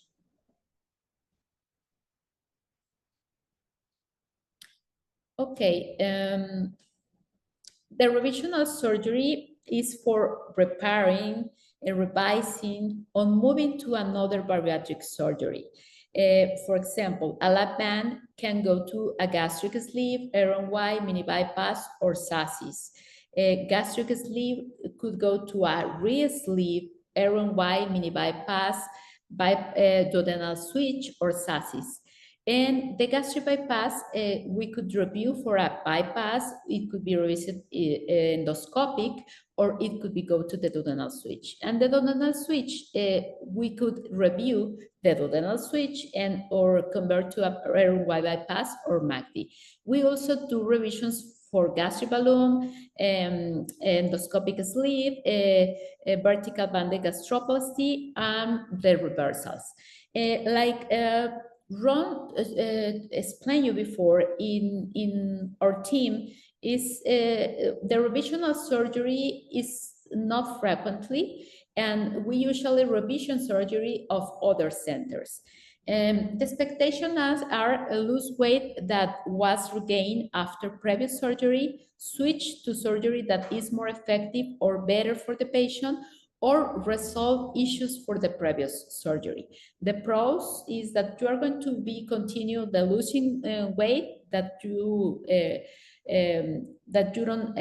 Okay, the revisional surgery is for repairing, revising, or moving to another bariatric surgery. For example, a lap band can go to a gastric sleeve, RNY, mini bypass, or SASIS. A gastric sleeve could go to a re-sleeve, RNY, mini bypass, duodenal switch, or SASIS. And the gastric bypass, we could review for a bypass. It could be revisit endoscopic, or it could be go to the duodenal switch. And the duodenal switch, we could review the duodenal switch and or convert to a RNY bypass or MACD. We also do revisions for gastric balloon, endoscopic sleeve, vertical banded gastroplasty, and the reversals. Ron explained you before, in our team is the revisional surgery is not frequently, and we usually revision surgery of other centers. The expectations are a lose weight that was regained after previous surgery, switch to surgery that is more effective or better for the patient, or resolve issues for the previous surgery. The pros is that you are going to be continue the losing weight that you don't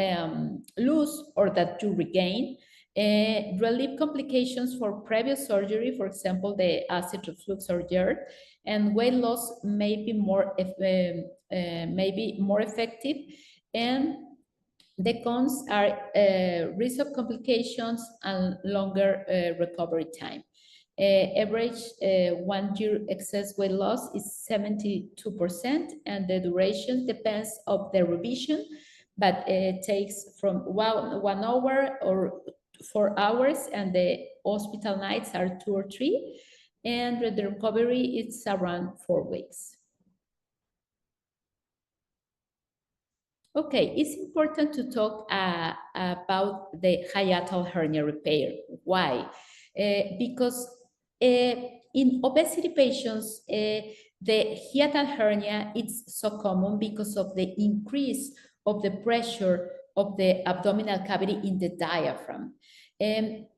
lose or that you regain. Relieve complications for previous surgery, for example, the acid reflux or GERD, and weight loss may be more effective. And the cons are risk of complications and longer recovery time. Average 1 year excess weight loss is 72%, and the duration depends on the revision, but it takes from 1 hour or 4 hours, and the hospital nights are 2 or 3, and the recovery is around 4 weeks. Okay, it's important to talk about the hiatal hernia repair. Why? Because in obesity patients, the hiatal hernia is so common because of the increase of the pressure of the abdominal cavity in the diaphragm. A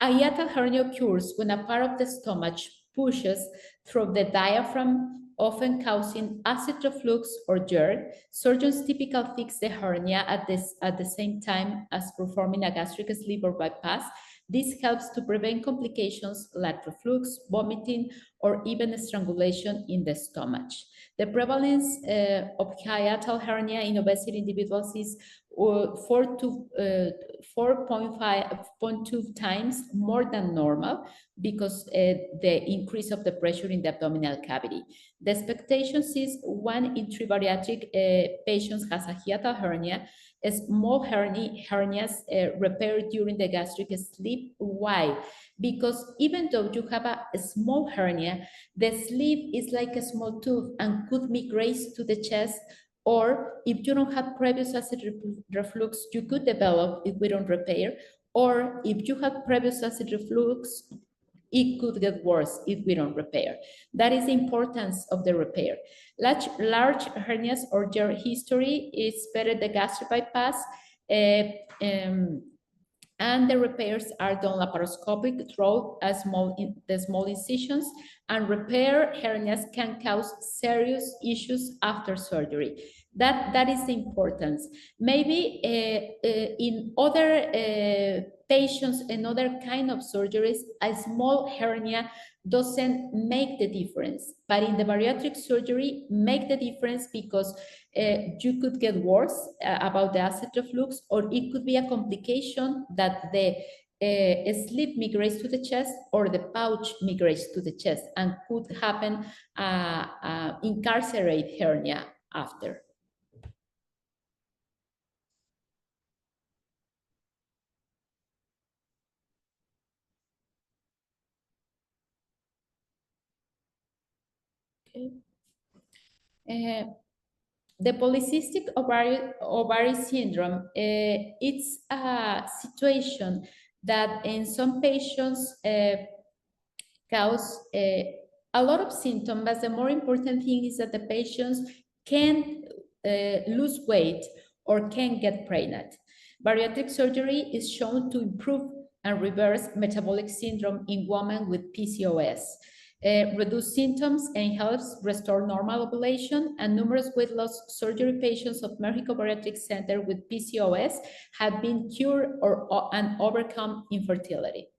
hiatal hernia occurs when a part of the stomach pushes through the diaphragm, often causing acid reflux or GERD. Surgeons typically fix the hernia at the same time as performing a gastric sleeve or bypass, This helps to prevent complications like reflux, vomiting, or even strangulation in the stomach. The prevalence of hiatal hernia in obese individuals is 4.2 times more than normal because the increase of the pressure in the abdominal cavity. The expectation is 1 in 3 bariatric patients has a hiatal hernia. Small hernias repair during the gastric sleeve. Why? Because even though you have a small hernia, the sleeve is like a small tube and could migrate to the chest, or if you don't have previous acid reflux, you could develop if we don't repair, or if you have previous acid reflux, it could get worse if we don't repair. That is the importance of the repair. Large hernias or their history is better the gastric bypass, and the repairs are done laparoscopic through the small incisions, and repair hernias can cause serious issues after surgery. That is the importance. Maybe in other patients and other kind of surgeries, a small hernia doesn't make the difference, but in the bariatric surgery make the difference because you could get worse about the acid reflux, or it could be a complication that the sleeve migrates to the chest or the pouch migrates to the chest and could happen incarcerate hernia after. Okay. The polycystic ovary syndrome, it's a situation that in some patients cause a lot of symptoms, but the more important thing is that the patients can lose weight or can get pregnant. Bariatric surgery is shown to improve and reverse metabolic syndrome in women with PCOS. Reduce symptoms and helps restore normal ovulation, and numerous weight loss surgery patients of Mexico Bariatric Center with PCOS have been cured and overcome infertility.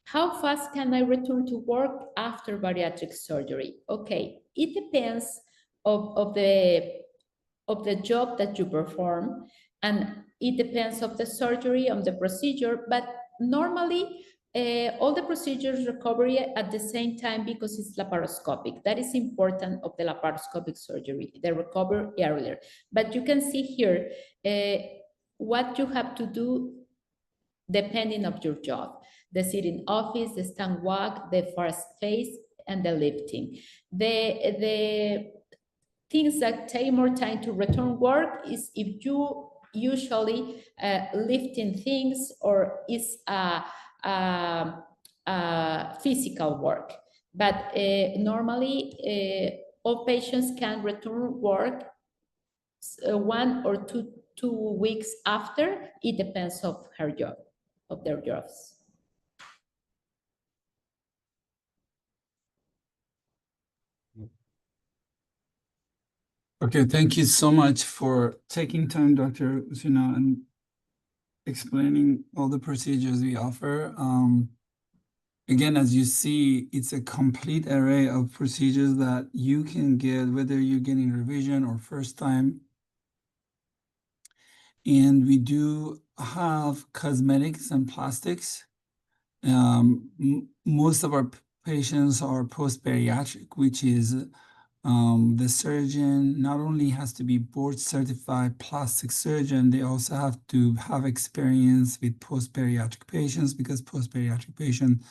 How fast can I return to work after bariatric surgery? Okay, it depends of the job that you perform, and it depends of the surgery, on the procedure, but normally all the procedures recovery at the same time because it's laparoscopic. That is important of the laparoscopic surgery, they recover earlier. But you can see here what you have to do depending of your job. The sitting office, the stand walk, the fast face, and the lifting. The things that take more time to return work is if you usually lifting things or is physical work. But normally all patients can return work 1 or 2 weeks after. It depends of her job, of their jobs. Okay, thank you so much for taking time, Dr. Osuna, and explaining all the procedures we offer. Again, as you see, it's a complete array of procedures that you can get, whether you're getting revision or first time. And we do have cosmetics and plastics. Most of our patients are post-bariatric, which is the surgeon not only has to be board certified plastic surgeon, they also have to have experience with post-bariatric patients, because post-bariatric patients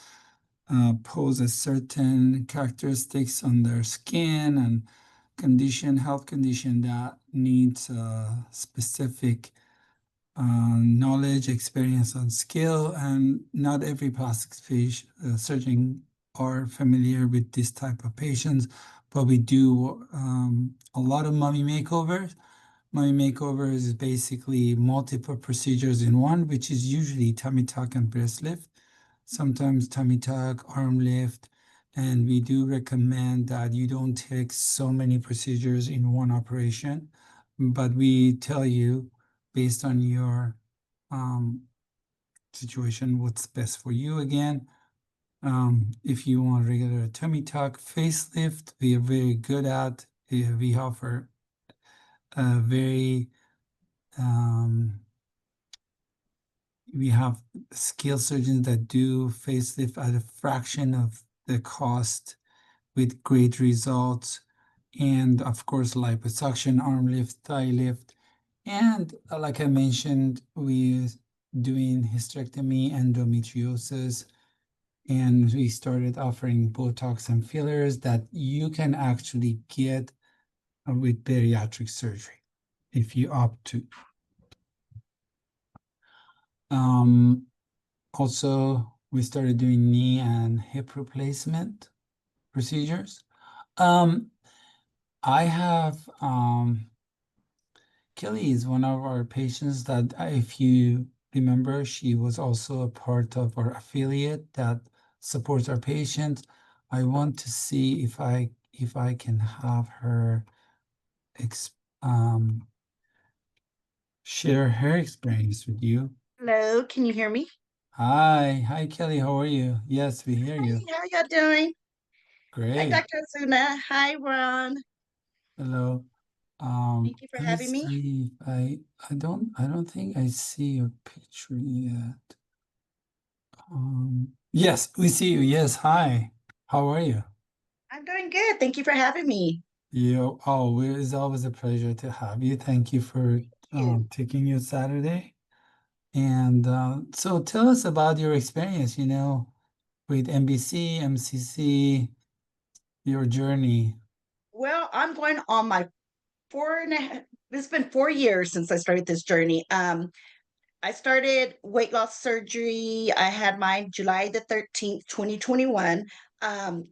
pose a certain characteristics on their skin and health condition that needs specific knowledge, experience, and skill. And not every plastic surgeon are familiar with this type of patients, but we do a lot of mummy makeovers. Mummy makeovers is basically multiple procedures in one, which is usually tummy tuck and breast lift, sometimes tummy tuck, arm lift. And we do recommend that you don't take so many procedures in one operation, but we tell you based on your situation what's best for you. Again, if you want regular tummy tuck, facelift, we are very good at. We offer a very we have skilled surgeons that do facelift at a fraction of the cost with great results. And of course, liposuction, arm lift, thigh lift. And like I mentioned, we doing hysterectomy, endometriosis, and we started offering Botox and fillers that you can actually get with bariatric surgery if you opt to. Also, we started doing knee and hip replacement procedures. I have Kelly is one of our patients that, if you remember, she was also a part of our affiliate that supports our patients. I want to see if I can have her share her experience with you. Hello, can you hear me? Hi, Kelly. How are you? Yes, we hear you. Hey, how y'all doing? Hi, Great. Dr. Osuna. Hi, Ron. Hello. Thank you for Let me having me. see if I don't think I see your picture yet. Yes, we see you. Yes, hi. How are you? I'm doing good. Thank you for having me. It's always a pleasure to have you. Thank you for You. taking your Saturday. And so tell us about your experience, with MBC, MCC, your journey. Well, I'm going on my it's been 4 years since I started this journey. I started weight loss surgery. I had mine July the 13th, 2021.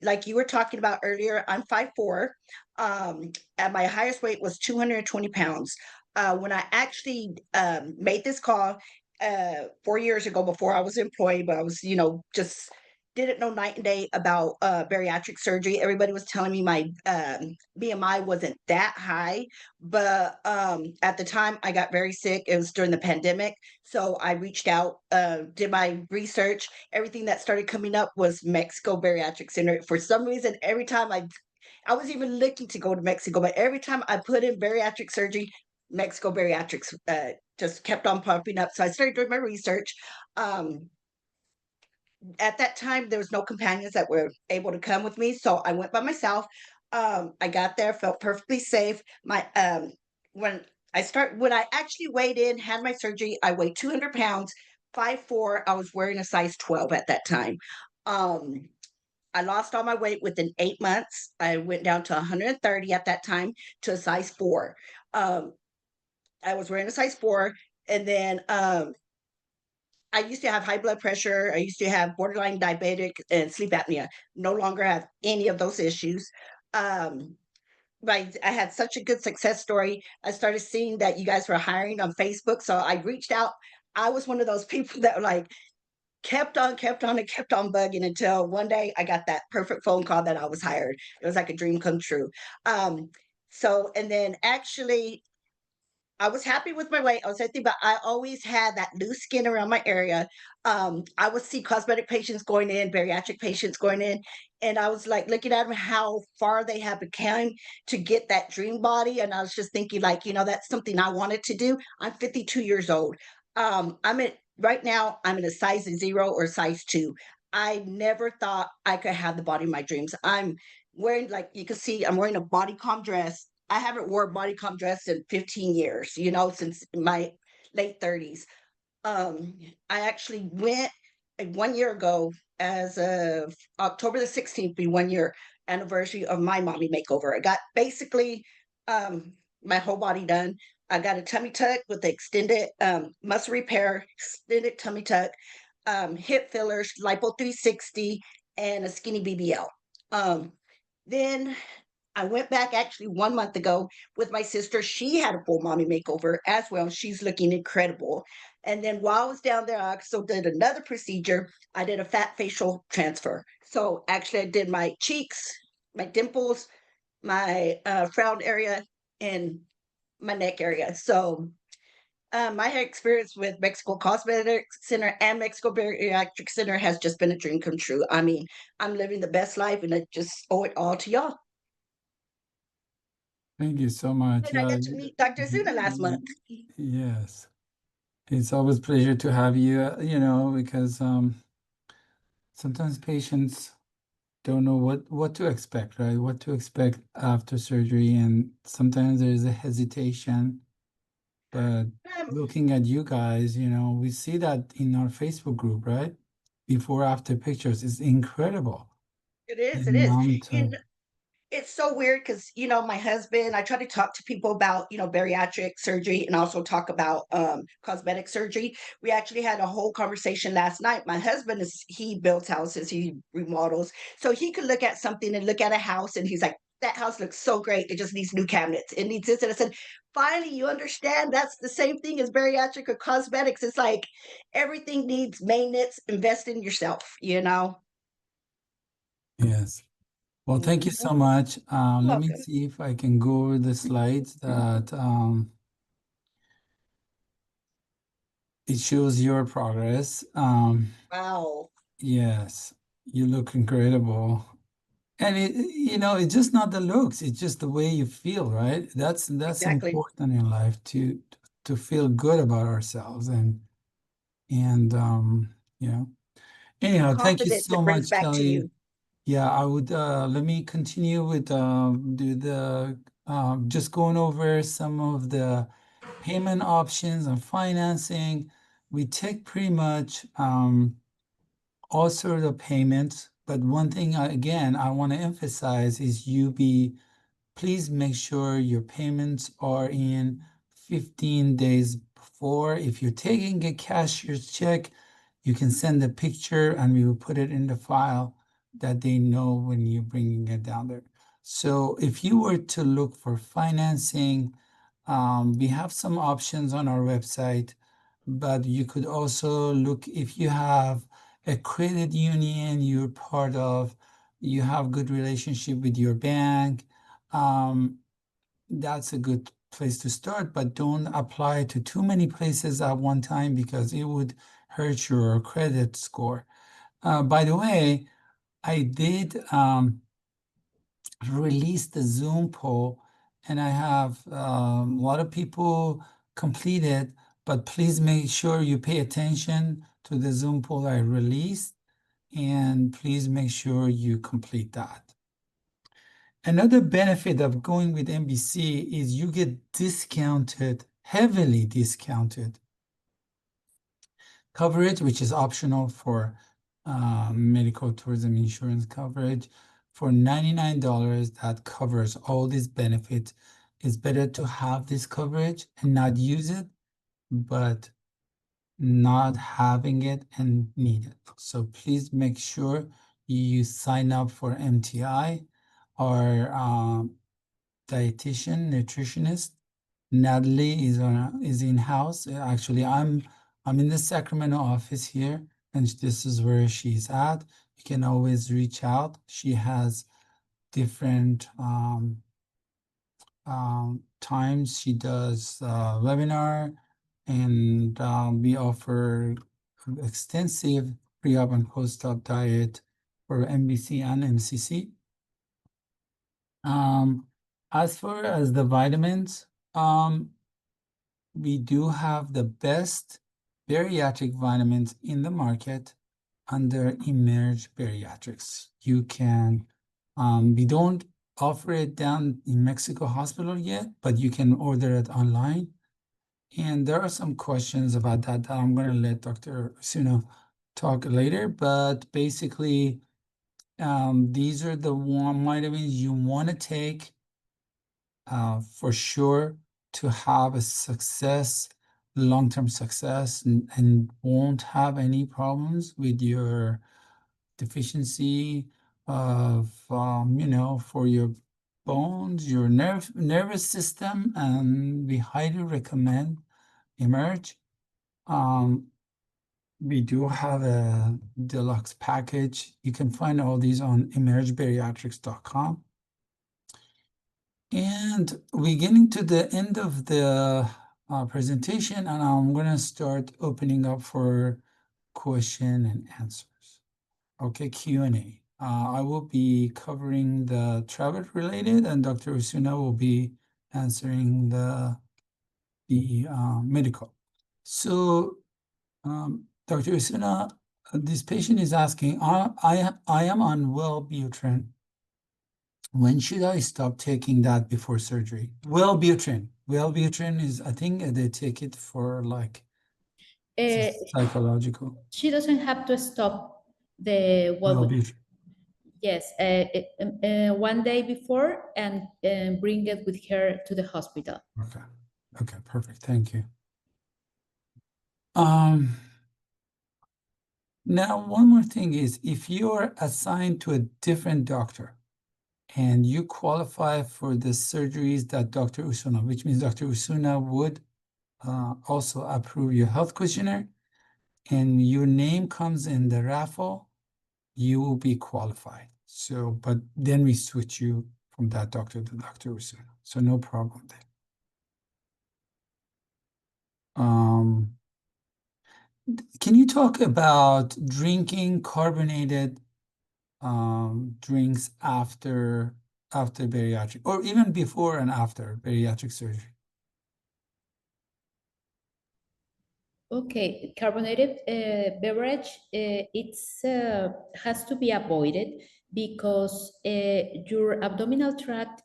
Like you were talking about earlier, I'm 5'4". And my highest weight was 220 pounds. When I actually made this call 4 years ago, before I was employed, but I was, just didn't know night and day about bariatric surgery. Everybody was telling me my BMI wasn't that high, but at the time I got very sick. It was during the pandemic. So I reached out, did my research. Everything that started coming up was Mexico Bariatric Center. For some reason, every time I was even looking to go to Mexico, but every time I put in bariatric surgery, Mexico Bariatrics just kept on popping up. So I started doing my research. At that time, there was no companions that were able to come with me, so I went by myself. I got there, felt perfectly safe. My when when I actually weighed in, had my surgery, I weighed 200 pounds, 5'4". I was wearing a size 12 at that time. I lost all my weight within 8 months. I went down to 130 at that time, to a size 4. I was wearing a size 4, and then I used to have high blood pressure. I used to have borderline diabetic and sleep apnea. No longer have any of those issues. Um, but I had such a good success story. I started seeing that you guys were hiring on Facebook, so I reached out. I was one of those people that like kept on, and kept on bugging until one day I got that perfect phone call that I was hired. It was like a dream come true. So, and then actually I was happy with my weight. I was healthy, but I always had that loose skin around my area. I would see cosmetic patients going in, bariatric patients going in, and I was like looking at them how far they have become to get that dream body. And I was just thinking, like, that's something I wanted to do. I'm 52 years old. Right now, I'm in a size 0 or size 2. I never thought I could have the body of my dreams. I'm wearing, like you can see, I'm wearing a bodycon dress. I haven't worn a bodycon dress in 15 years, since my late 30s. I actually went 1 year ago, as of October the 16th, be 1 year anniversary of my mommy makeover. I got basically my whole body done. I got a tummy tuck with the extended muscle repair, extended tummy tuck, hip fillers, lipo 360, and a skinny BBL. Then I went back actually 1 month ago with my sister. She had a full mommy makeover as well. She's looking incredible. And then while I was down there, I also did another procedure. I did a fat facial transfer. So actually, I did my cheeks, my dimples, my frown area, and my neck area. So my experience with Mexico Cosmetic Center and Mexico Bariatric Center has just been a dream come true. I mean, I'm living the best life, and I just owe it all to y'all. Thank you so much. And I got to meet Dr. Zuna last month. Yes. It's always a pleasure to have you, because sometimes patients don't know what to expect, right? What to expect after surgery, and sometimes there's a hesitation. But Um, looking at you guys, we see that in our Facebook group, right? Before after pictures is incredible. it is, The it is. amount You of know, it's so weird because my husband, I try to talk to people about bariatric surgery and also talk about cosmetic surgery. We actually had a whole conversation last night. My husband he builds houses, he remodels, so he could look at something and look at a house and he's like, that house looks so great, it just needs new cabinets, it needs this. And I said, finally you understand that's the same thing as bariatric or cosmetics. It's like everything needs maintenance. Invest in yourself. yes. Well, thank you Mhm. so much. You're Let me welcome. see if I can go over the slides that it shows your progress. Wow. Yes, you look incredible. And it's just not the looks, it's just the way you feel, right? That's Exactly. important in life to feel good about ourselves and you know. The Anyhow, thank you confidence so it brings much, back to Kelly. you. Yeah, I would let me continue with just going over some of the payment options and financing. We take pretty much all sort of payments, but one thing again I want to emphasize is please make sure your payments are in 15 days before. If you're taking a cashier's check, you can send a picture and we will put it in the file that they know when you're bringing it down there. So if you were to look for financing, we have some options on our website, but you could also look if you have a credit union you're part of, you have good relationship with your bank, that's a good place to start, but don't apply to too many places at one time because it would hurt your credit score. By the way, I did release the Zoom poll, and I have a lot of people completed, but please make sure you pay attention to the Zoom poll I released, and please make sure you complete that. Another benefit of going with MBC is you get discounted, heavily discounted coverage, which is optional for medical tourism insurance coverage. For $99, that covers all these benefits. It's better to have this coverage and not use it, but not having it and need it. So please make sure you sign up for MTI or dietitian, nutritionist. Natalie is in-house. Actually, I'm in the Sacramento office here, and this is where she's at. You can always reach out. She has different times she does webinar, and we offer extensive pre-op and post-op diet for MBC and MCC. As far as the vitamins, we do have the best bariatric vitamins in the market under Emerge Bariatrics. You can, we don't offer it down in Mexico Hospital yet, but you can order it online. And there are some questions about that I'm going to let Dr. Osuna talk later, but basically, these are the vitamins you want to take for sure to have a success, long-term success, and won't have any problems with your deficiency of, for your bones, your nervous system, and we highly recommend Emerge. We do have a deluxe package. You can find all these on emergebariatrics.com. And And we're getting to the end of the presentation, and I'm going to start opening up for question and answers. Okay, Q&A. I will be covering the travel related, and Dr. Osuna will be answering the medical. So, Dr. Osuna, this patient is asking, I am on Wellbutrin. When should I stop taking that before surgery? Wellbutrin. Wellbutrin is, I think they take it for like Uh, psychological. she doesn't have to stop the Wellbutrin. Yes, one day before and bring it with her to the hospital. Okay. Okay, perfect. Thank you. Now, one more thing is, if you're assigned to a different doctor and you qualify for the surgeries that Dr. Usuna, which means Dr. Usuna would also approve your health questionnaire, and your name comes in the raffle, you will be qualified. So, but then we switch you from that doctor to Dr. Usuna. So no problem there. Can you talk about drinking carbonated drinks after bariatric, or even before and after bariatric surgery? Okay, carbonated beverage, it's has to be avoided because your abdominal tract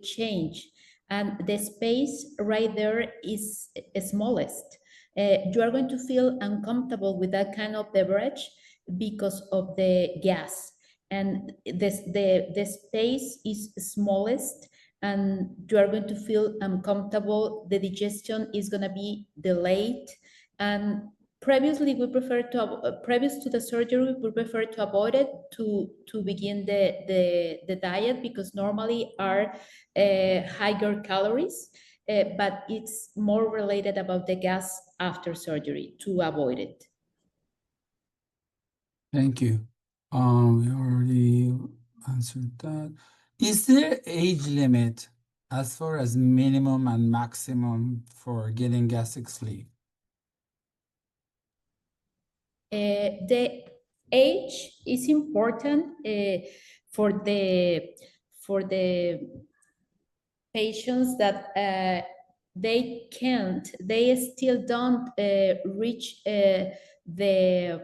change and the space right there is smallest. You are going to feel uncomfortable with that kind of beverage because of the gas, and the space is smallest, and you are going to feel uncomfortable. The digestion is going to be delayed, and previously we prefer to previous to the surgery we prefer to avoid it to begin the diet, because normally are higher calories, but it's more related about the gas after surgery to avoid it. Thank you. We already answered that. Is there age limit as far as minimum and maximum for getting gastric sleeve? The age is important for the patients that they still don't reach the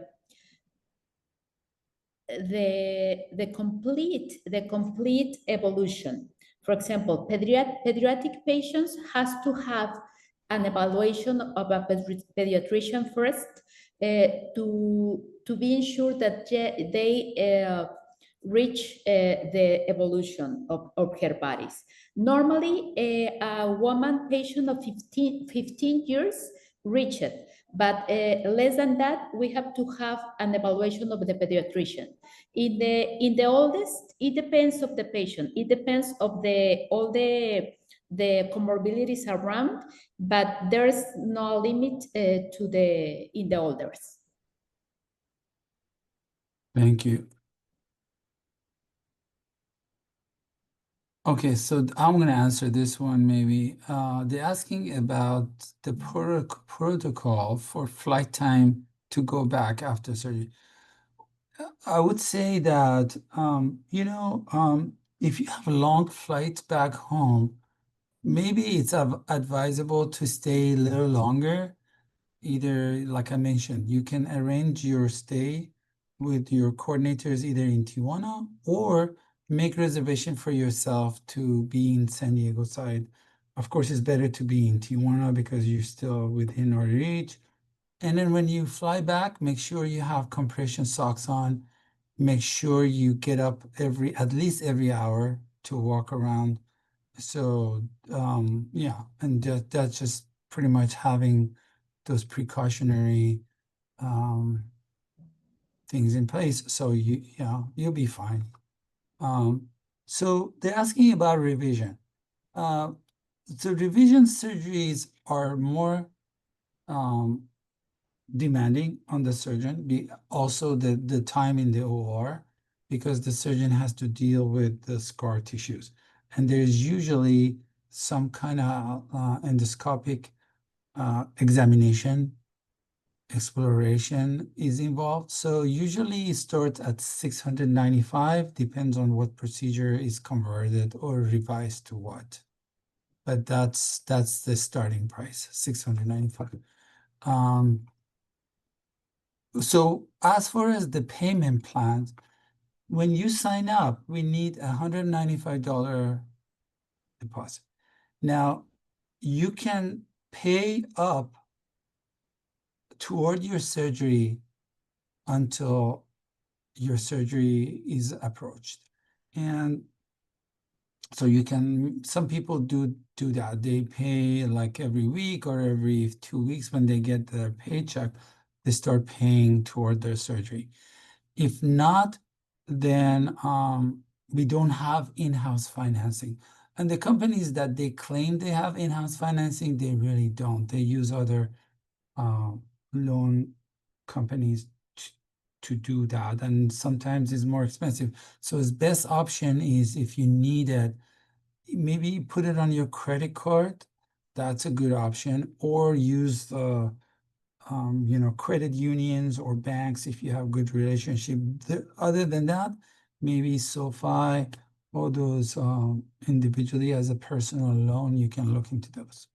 complete evolution. For example, pediatric patients has to have an evaluation of a pediatrician first to be ensured that they reach the evolution of her bodies. Normally, a woman patient of 15 years reach it, but less than that, we have to have an evaluation of the pediatrician. In the oldest, it depends of the patient. It depends of all the comorbidities around, but there's no limit in the olders. Thank you. Okay, so I'm going to answer this one maybe. They're asking about the protocol for flight time to go back after surgery. I would say that, if you have a long flight back home, maybe it's advisable to stay a little longer. Either, like I mentioned, you can arrange your stay with your coordinators either in Tijuana or make reservation for yourself to be in San Diego side. Of course, it's better to be in Tijuana because you're still within our reach. And then when you fly back, make sure you have compression socks on. Make sure you get up at least every hour to walk around. So yeah, and that's just pretty much having those precautionary things in place. So you'll be fine. So they're asking about revision. So revision surgeries are more demanding on the surgeon. Also the time in the OR, because the surgeon has to deal with the scar tissues. And there's usually some kind of endoscopic examination, exploration is involved. So usually it starts at 695, depends on what procedure is converted or revised to what. But that's the starting price, 695. So as far as the payment plans, when you sign up, we need $195 deposit. Now, you can pay up toward your surgery until your surgery is approached. And so you can, some people do that. They pay like every week or every 2 weeks when they get their paycheck, they start paying toward their surgery. If not, then we don't have in-house financing. And the companies that they claim they have in-house financing, they really don't. They use other loan companies to do that, and sometimes it's more expensive. So his best option is, if you need it, maybe put it on your credit card. That's a good option. Or use the credit unions or banks if you have good relationship. Other than that, maybe SoFi, all those individually as a personal loan, you can look into those.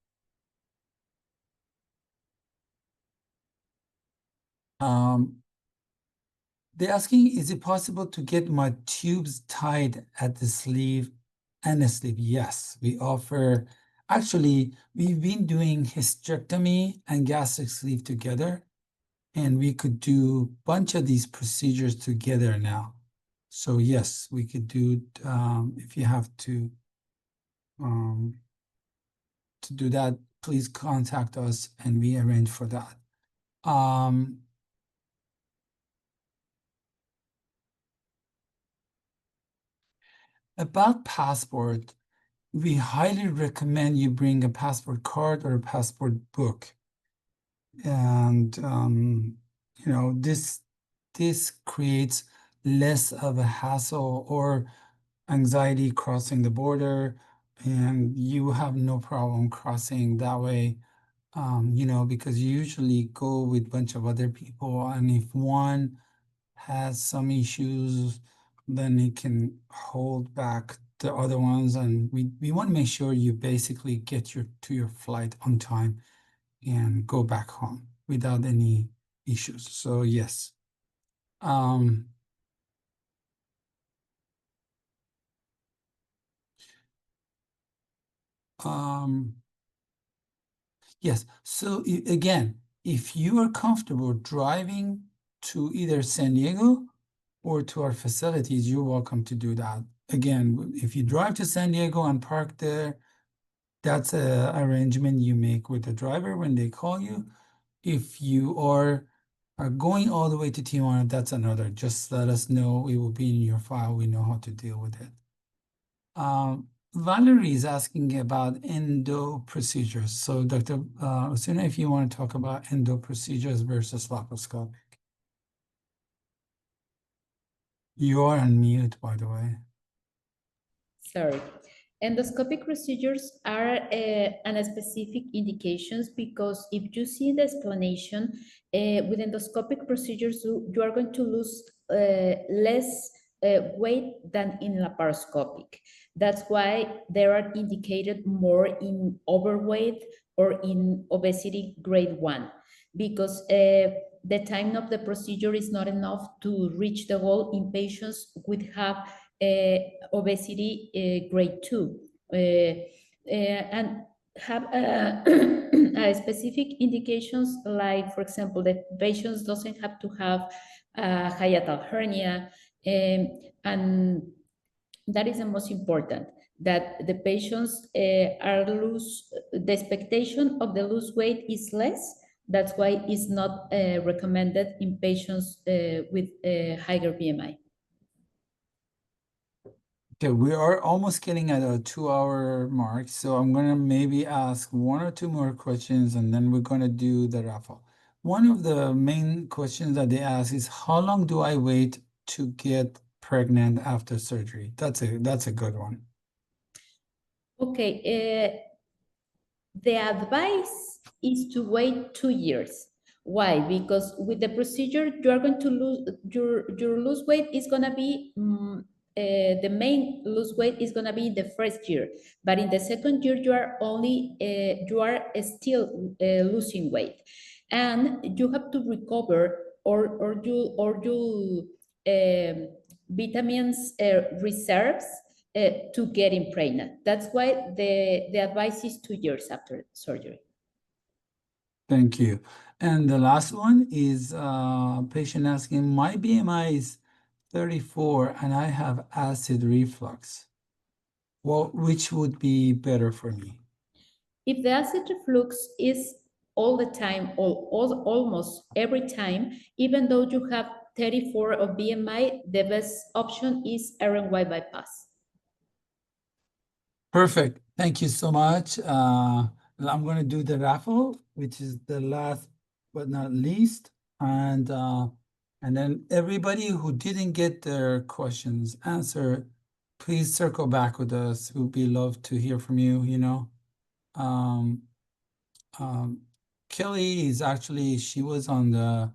They're asking, is it possible to get my tubes tied at the sleeve and the sleeve? Yes, we offer. Actually, we've been doing hysterectomy and gastric sleeve together, and we could do a bunch of these procedures together now. So yes, we could do, if you have to do that, please contact us and we arrange for that. About passport, we highly recommend you bring a passport card or a passport book. And this creates less of a hassle or anxiety crossing the border, and you have no problem crossing that way, because you usually go with a bunch of other people, and if one has some issues, then it can hold back the other ones, and we want to make sure you basically get to your flight on time and go back home without any issues. So yes. Yes. So again, if you are comfortable driving to either San Diego or to our facilities, you're welcome to do that. Again, if you drive to San Diego and park there, that's an arrangement you make with the driver when they call you. If you are going all the way to Tijuana, that's another. Just let us know. It will be in your file. We know how to deal with it. Valerie is asking about endo procedures. So Dr. Osuna, if you want to talk about endo procedures versus laparoscopic. You are on mute, by the way. Sorry. Endoscopic procedures are an specific indications, because if you see the explanation, with endoscopic procedures, you are going to lose less weight than in laparoscopic. That's why they are indicated more in overweight or in obesity grade 1, because the time of the procedure is not enough to reach the goal in patients with have obesity grade 2 and have specific indications, like, for example, the patients doesn't have to have hiatal hernia, and that is the most important, that the patients the expectation of the lose weight is less. That's why it's not recommended in patients with higher BMI. Okay, we are almost getting at a 2-hour mark, so I'm gonna maybe ask 1 or 2 more questions, and then we're gonna do the raffle. One of the main questions that they ask is, how long do I wait to get pregnant after surgery? That's a good one. Okay, the advice is to wait 2 years. Why? Because with the procedure, you are going to lose your lose weight is going to be the main lose weight is going to be in the first year, but in the second year you are only you are still losing weight, and you have to recover or you vitamins reserves to getting pregnant. That's why the advice is 2 years after surgery. Thank you. And the last one is patient asking, my BMI is 34 and I have acid reflux. Well, which would be better for me? If the acid reflux is all the time, or almost every time, even though you have 34 of BMI, the best option is RNY bypass. Perfect. Thank you so much. I'm going to do the raffle, which is the last but not least. And then everybody who didn't get their questions answered, please circle back with us. We'd be love to hear from you, you know. Kelly is actually, she was on the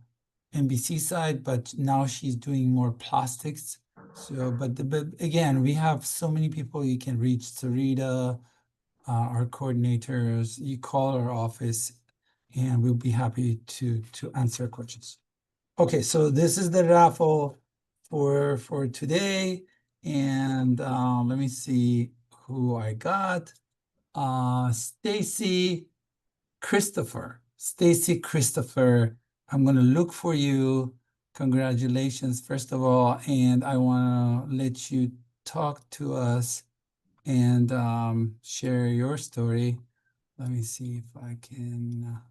NBC side, but now she's doing more plastics. So, but again, we have so many people you can reach. Sarita, our coordinators, you call our office and we'll be happy to answer questions. Okay, so this is the raffle for today. And let me see who I got. Stacy Christopher, I'm going to look for you. Congratulations, first of all, and I want to let you talk to us and share your story. Let me see if I can.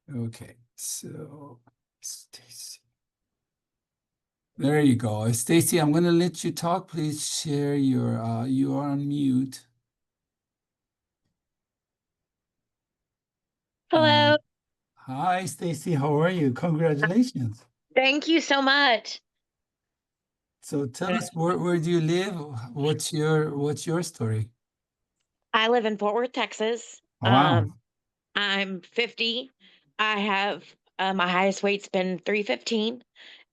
Okay, so Stacy. There you go. Stacy, I'm going to let you talk. Please share your, you are on mute. Hello. Hi, Stacy. How are you? Congratulations. Thank you so much. So tell us, where do you live? What's your story? I live in Fort Worth, Texas. Wow. I'm 50. I have my highest weight's been 315,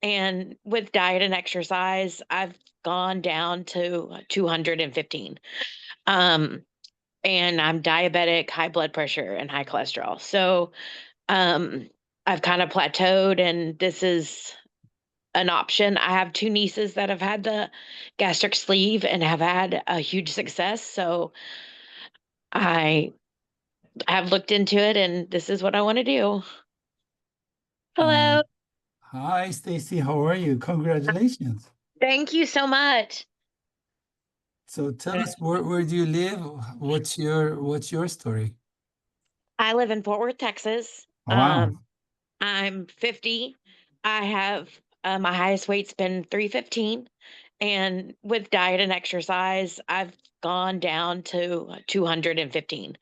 and with diet and exercise, I've gone down to 215. And I'm diabetic, high blood pressure, and high cholesterol. So I've kind of plateaued, and this is an option. I have 2 nieces that have had the gastric sleeve and have had a huge success. So I have looked into it, and this is what I want to do. Hello. Hi, Stacy. How are you? Congratulations. Thank you so much. So tell us, where do you live? What's your story? I live in Fort Worth, Texas. Wow. I'm 50. I have my highest weight's been 315, and with diet and exercise, I've gone down to 215.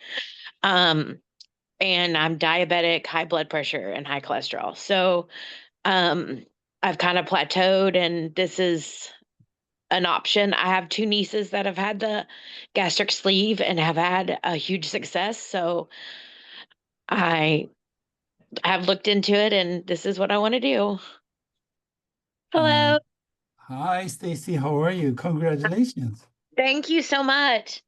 And I'm diabetic, high blood pressure, and high cholesterol. So I've kind of plateaued, and this is an option. I have 2 nieces that have had the gastric sleeve and have had a huge success. So I have looked into it, and this is what I want to do. Hello. Hi, Stacy. How are you? Congratulations. Thank you so much.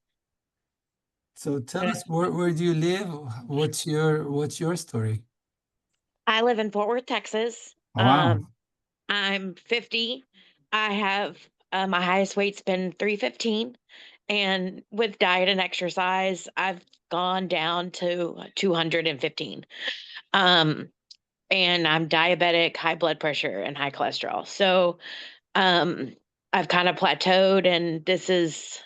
So tell us, where do you live? What's your story? I live in Fort Worth, Texas. Wow. I'm 50. I have my highest weight's been 315, and with diet and exercise, I've gone down to 215. And I'm diabetic, high blood pressure, and high cholesterol. So I've kind of plateaued, and this is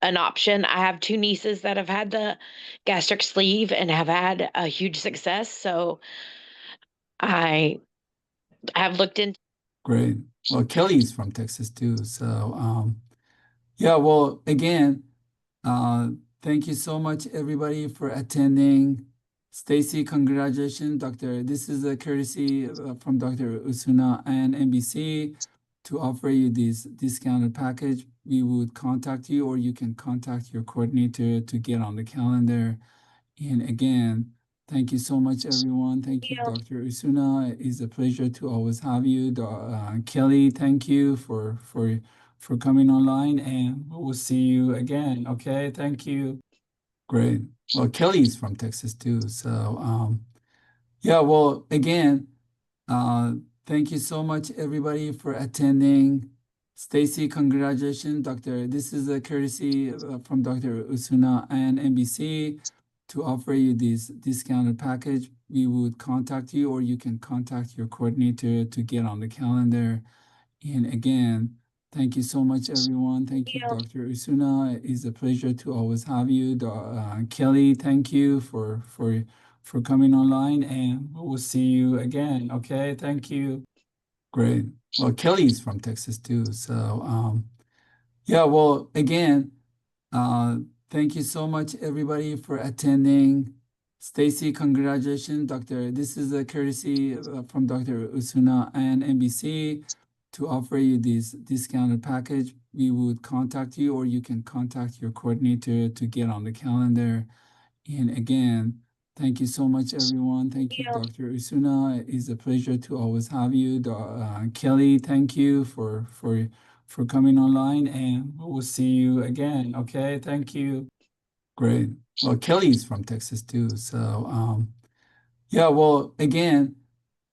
an option. I have 2 nieces that have had the gastric sleeve and have had a huge success. So I have looked into. Great. Well, Kelly's from Texas too. So yeah, well, again, thank you so much everybody for attending. Stacy, congratulations, Doctor. This is a courtesy from Dr. Osuna and NBC. to offer you this discounted package, we would contact you, or you can contact your coordinator to get on the calendar. And again, thank you so much, everyone. Thank you, Dr. Osuna. It is a pleasure to always have you. Kelly, thank you for coming online, and we'll see you again. Okay, thank you. Great. Well, Kelly's from Texas too. So yeah, well, again, thank you so much, everybody, for attending. Stacy, congratulations, Doctor. This is a courtesy from Dr. Osuna and NBC to offer you this discounted package. We would contact you, or you can contact your coordinator to get on the calendar. And again, thank you so much, everyone. Thank you, Dr. Osuna. It is a pleasure to always have you. Kelly, thank you for coming online, and we'll see you again. Okay, thank you. Great. Well, Kelly's from Texas too. So yeah, well, again, thank you so much, everybody, for attending. Stacy, congratulations, Doctor. This is a courtesy from Dr. Osuna and NBC to offer you this discounted package. We would contact you, or you can contact your coordinator to get on the calendar. And again, thank you so much, everyone. Thank you, Dr. Osuna. It is a pleasure to always have you. Kelly, thank you for coming online, and we'll see you again. Okay, thank you. Great. Well, Kelly's from Texas too. So yeah, well, again,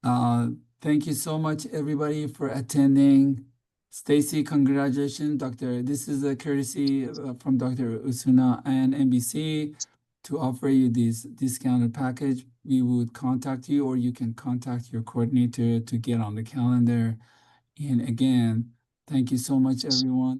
thank you so much, everybody, for attending. Stacy, congratulations, Doctor. This is a courtesy from Dr. Osuna and NBC to offer you this discounted package. We would contact you, or you can contact your coordinator to get on the calendar. And again, thank you so much, everyone.